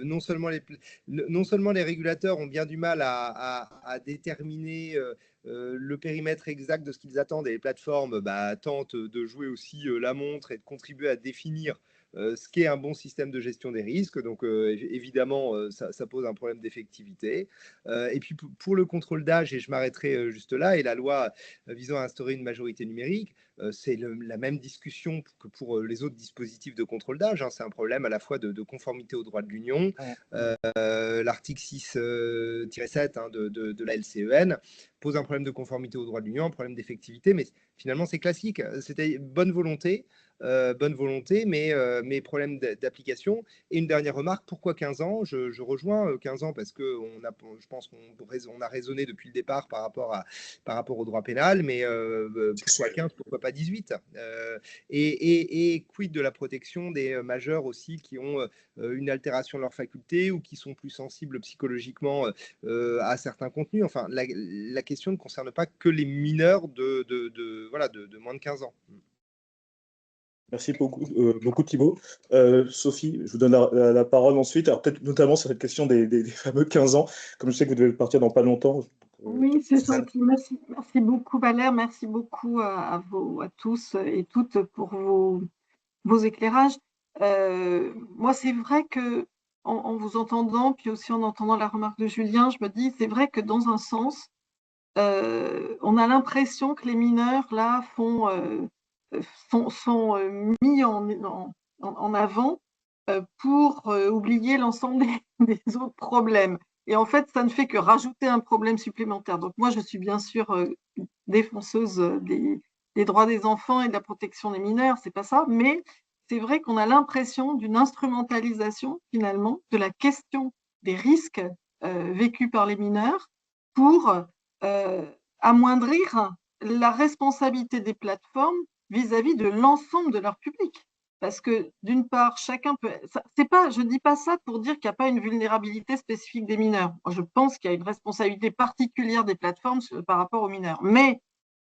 non seulement les régulateurs ont bien du mal à déterminer le périmètre exact de ce qu'ils attendent, et les plateformes tentent de jouer aussi la montre et de contribuer à définir ce qu'est un bon système de gestion des risques. Donc évidemment, ça pose un problème d'effectivité. Et puis pour le contrôle d'âge, et je m'arrêterai juste là, et la loi visant à instaurer une majorité numérique, c'est la même discussion que pour les autres dispositifs de contrôle d'âge. Hein. C'est un problème à la fois de conformité au droit de l'Union. L'article 6-7 de la LCEN pose un problème de conformité au droit de l'Union, un problème d'effectivité, mais finalement c'est classique. C'était bonne volonté, mais problème d'application. Et une dernière remarque, pourquoi 15 ans? Je rejoins 15 ans parce que je pense qu'on a raisonné depuis le départ par rapport au droit pénal, mais pourquoi 15, pourquoi pas 18? Et quid de la protection des majeurs aussi qui ont une altération de leurs facultés ou qui sont plus sensibles psychologiquement à certains contenus? Enfin, la question ne concerne pas que les mineurs de moins de 15 ans. Merci beaucoup Thibaut. Sophie, je vous donne la parole ensuite. Alors peut-être notamment sur cette question des fameux 15 ans, comme je sais que vous devez partir dans pas longtemps. Oui, c'est gentil. Merci beaucoup Valère, merci beaucoup à tous et toutes pour vos éclairages. Moi, c'est vrai que en vous entendant, puis aussi en entendant la remarque de Julien, je me dis, c'est vrai que dans un sens, on a l'impression que les mineurs là sont mis en avant pour oublier l'ensemble des autres problèmes. Et en fait, ça ne fait que rajouter un problème supplémentaire. Donc moi, je suis bien sûr défenseuse des droits des enfants et de la protection des mineurs, c'est pas ça, mais c'est vrai qu'on a l'impression d'une instrumentalisation finalement de la question des risques vécus par les mineurs pour amoindrir la responsabilité des plateformes vis-à-vis de l'ensemble de leur public. Parce que d'une part, chacun peut. Je ne dis pas ça pour dire qu'il n'y a pas une vulnérabilité spécifique des mineurs. Moi, je pense qu'il y a une responsabilité particulière des plateformes par rapport aux mineurs. Mais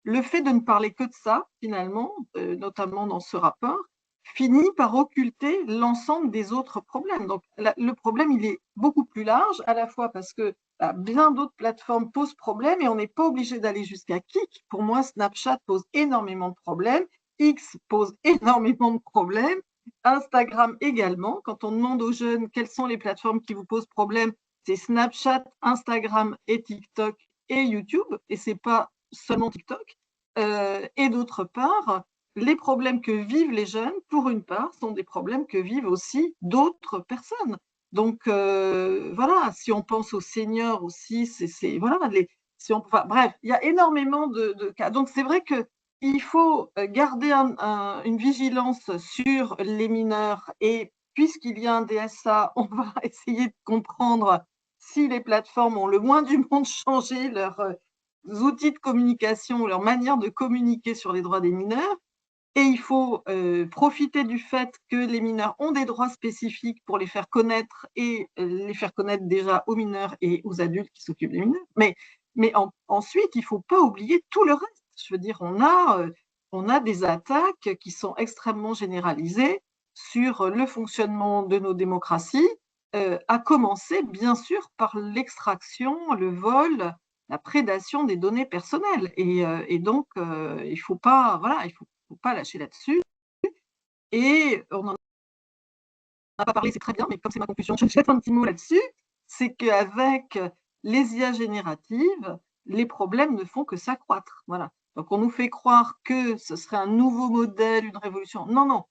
le fait de ne parler que de ça, finalement, notamment dans ce rapport, finit par occulter l'ensemble des autres problèmes. Donc, le problème, il est beaucoup plus large, à la fois parce que bien d'autres plateformes posent problème et on n'est pas obligé d'aller jusqu'à Kik. Pour moi, Snapchat pose énormément de problèmes, X pose énormément de problèmes, Instagram également. Quand on demande aux jeunes quelles sont les plateformes qui vous posent problème, c'est Snapchat, Instagram et TikTok et YouTube, et c'est pas seulement TikTok. Et d'autre part, les problèmes que vivent les jeunes, pour une part, sont des problèmes que vivent aussi d'autres personnes. Donc voilà, si on pense aux seniors aussi, bref, il y a énormément de cas. Donc c'est vrai qu'il faut garder une vigilance sur les mineurs, et puisqu'il y a un DSA, on va essayer de comprendre si les plateformes ont le moins du monde changé leurs outils de communication, leur manière de communiquer sur les droits des mineurs. Et il faut profiter du fait que les mineurs ont des droits spécifiques pour les faire connaître, et les faire connaître déjà aux mineurs et aux adultes qui s'occupent des mineurs. Mais ensuite, il ne faut pas oublier tout le reste. Je veux dire, on a des attaques qui sont extrêmement généralisées sur le fonctionnement de nos démocraties, à commencer bien sûr par l'extraction, le vol, la prédation des données personnelles. Et donc, il ne faut pas lâcher là-dessus. Et on n'en a pas parlé, c'est très bien, mais comme c'est ma conclusion, je jette un petit mot là-dessus, c'est qu'avec les IA génératives, les problèmes ne font que s'accroître. Voilà. Donc on nous fait croire que ce serait un nouveau modèle, une révolution. Non, non,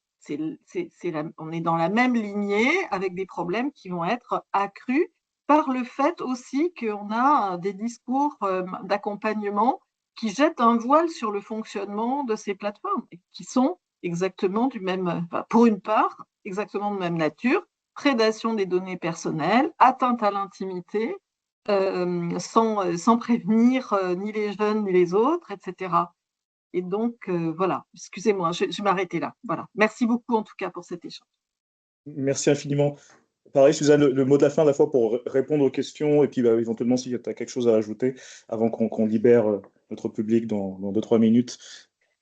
on est dans la même lignée avec des problèmes qui vont être accrus par le fait aussi qu'on a des discours d'accompagnement qui jettent un voile sur le fonctionnement de ces plateformes, et qui sont exactement pour une part, exactement de même nature: prédation des données personnelles, atteinte à l'intimité, sans prévenir ni les jeunes ni les autres, etc. Et donc, voilà, excusez-moi, je vais m'arrêter là. Voilà. Merci beaucoup en tout cas pour cet échange. Merci infiniment. Pareil, Suzanne, le mot de la fin à la fois pour répondre aux questions et puis éventuellement si tu as quelque chose à ajouter avant qu'on libère notre public dans 2-3 minutes,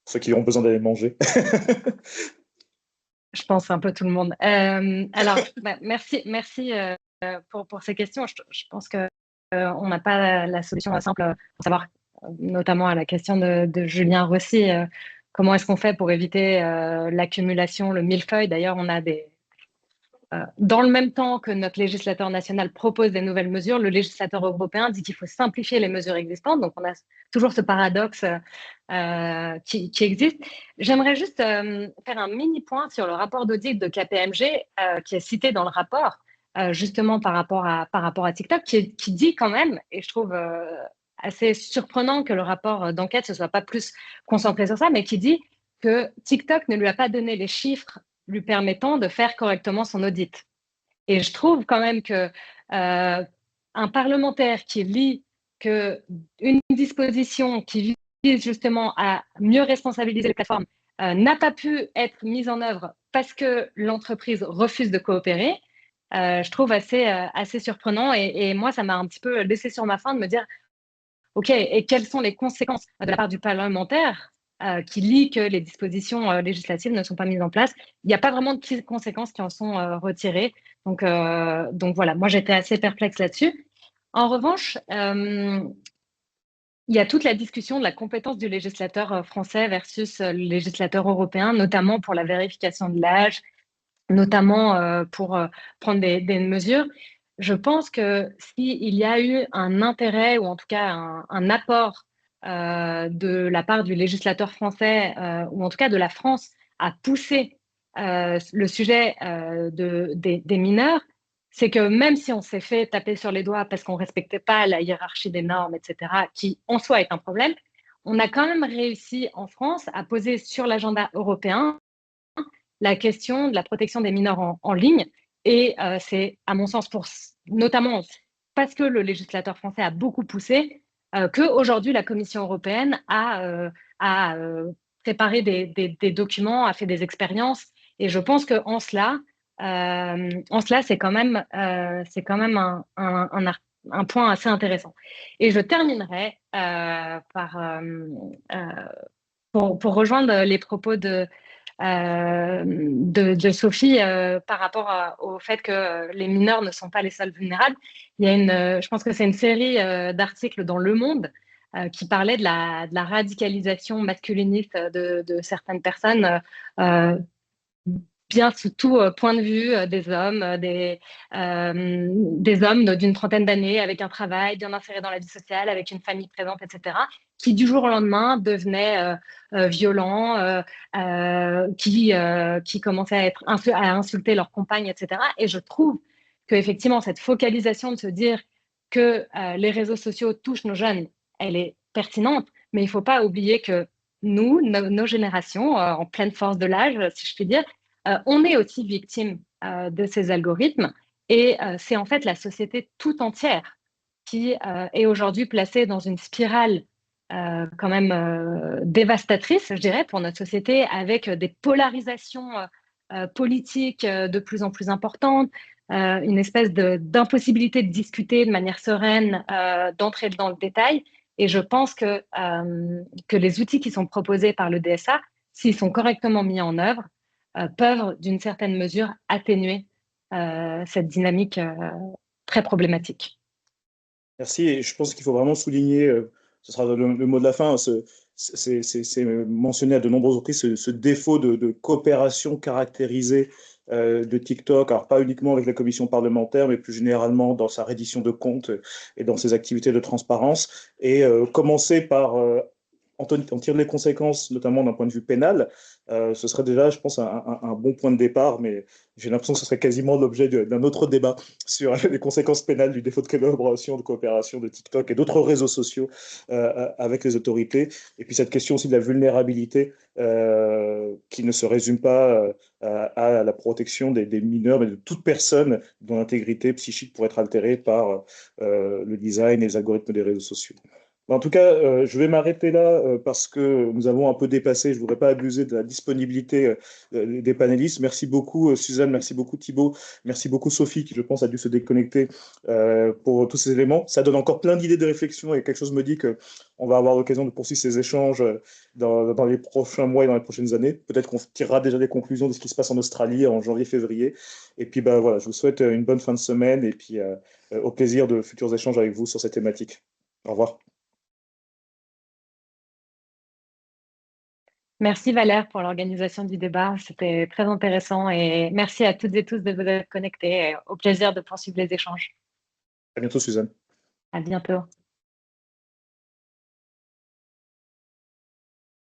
ceux qui ont besoin d'aller manger. Je pense un peu tout le monde. Alors, merci pour ces questions. Je pense qu'on n'a pas la solution simple pour savoir, notamment à la question de Julien Rossi, comment est-ce qu'on fait pour éviter l'accumulation, le millefeuille. D'ailleurs, on a dans le même temps que notre législateur national propose des nouvelles mesures, le législateur européen dit qu'il faut simplifier les mesures existantes. Donc, on a toujours ce paradoxe qui existe. J'aimerais juste faire un mini point sur le rapport d'audit de KPMG qui est cité dans le rapport, justement par rapport à TikTok, qui dit quand même, et je trouve assez surprenant que le rapport d'enquête ne soit pas plus concentré sur ça, mais qui dit que TikTok ne lui a pas donné les chiffres lui permettant de faire correctement son audit. Et je trouve quand même que un parlementaire qui lit qu'une disposition qui vise justement à mieux responsabiliser les plateformes n'a pas pu être mise en œuvre parce que l'entreprise refuse de coopérer, je trouve assez surprenant. Et moi, ça m'a un petit peu laissé sur ma faim de me dire, OK, et quelles sont les conséquences de la part du parlementaire qui lit que les dispositions législatives ne sont pas mises en place? Il n'y a pas vraiment de conséquences qui en sont retirées. Donc voilà, moi j'étais assez perplexe là-dessus. En revanche, il y a toute la discussion de la compétence du législateur français versus le législateur européen, notamment pour la vérification de l'âge, notamment pour prendre des mesures. Je pense que s'il y a eu un intérêt, ou en tout cas un apport de la part du législateur français, ou en tout cas de la France, à pousser le sujet des mineurs, c'est que même si on s'est fait taper sur les doigts parce qu'on ne respectait pas la hiérarchie des normes, etc., qui en soi est un problème, on a quand même réussi en France à poser sur l'agenda européen la question de la protection des mineurs en ligne. Et c'est, à mon sens, notamment parce que le législateur français a beaucoup poussé, qu'aujourd'hui, la Commission européenne a préparé des documents, a fait des expériences. Et je pense qu'en cela, c'est quand même un point assez intéressant. Et je terminerai pour rejoindre les propos de Sophie par rapport au fait que les mineurs ne sont pas les seuls vulnérables. Il y a je pense que c'est une série d'articles dans Le Monde qui parlait de la radicalisation masculiniste de certaines personnes, bien sous tout point de vue des hommes, des hommes d'une trentaine d'années avec un travail bien inséré dans la vie sociale, avec une famille présente, etc., qui du jour au lendemain devenaient violents, qui commençaient à insulter leurs compagnes, etc. Et je trouve qu'effectivement, cette focalisation de se dire que les réseaux sociaux touchent nos jeunes, elle est pertinente, mais il ne faut pas oublier que nous, nos générations, en pleine force de l'âge, si je puis dire, on est aussi victime de ces algorithmes et c'est en fait la société tout entière qui est aujourd'hui placée dans une spirale quand même dévastatrice, je dirais, pour notre société, avec des polarisations politiques de plus en plus importantes, une espèce d'impossibilité de discuter de manière sereine, d'entrer dans le détail. Et je pense que les outils qui sont proposés par le DSA, s'ils sont correctement mis en œuvre, peuvent, d'une certaine mesure, atténuer cette dynamique très problématique. Merci, et je pense qu'il faut vraiment souligner, ce sera le mot de la fin, c'est mentionné à de nombreuses reprises, ce défaut de coopération caractérisée de TikTok, alors pas uniquement avec la commission parlementaire, mais plus généralement dans sa reddition de comptes et dans ses activités de transparence, et commencer par en tirer les conséquences, notamment d'un point de vue pénal, ce serait déjà, je pense, un bon point de départ, mais j'ai l'impression que ce serait quasiment l'objet d'un autre débat sur les conséquences pénales du défaut de collaboration, de coopération de TikTok et d'autres réseaux sociaux avec les autorités. Et puis cette question aussi de la vulnérabilité qui ne se résume pas à la protection des mineurs, mais de toute personne dont l'intégrité psychique pourrait être altérée par le design et les algorithmes des réseaux sociaux. En tout cas, je vais m'arrêter là parce que nous avons un peu dépassé. Je ne voudrais pas abuser de la disponibilité des panélistes. Merci beaucoup, Suzanne. Merci beaucoup, Thibaut. Merci beaucoup, Sophie, qui, je pense, a dû se déconnecter pour tous ces éléments. Ça donne encore plein d'idées de réflexion et quelque chose me dit qu'on va avoir l'occasion de poursuivre ces échanges dans les prochains mois et dans les prochaines années. Peut-être qu'on tirera déjà des conclusions de ce qui se passe en Australie en janvier-février. Et puis, bah, voilà, je vous souhaite une bonne fin de semaine et puis au plaisir de futurs échanges avec vous sur cette thématique. Au revoir. Merci Valère pour l'organisation du débat, c'était très intéressant et merci à toutes et tous de vous être connectés. Au plaisir de poursuivre les échanges. À bientôt, Suzanne. À bientôt.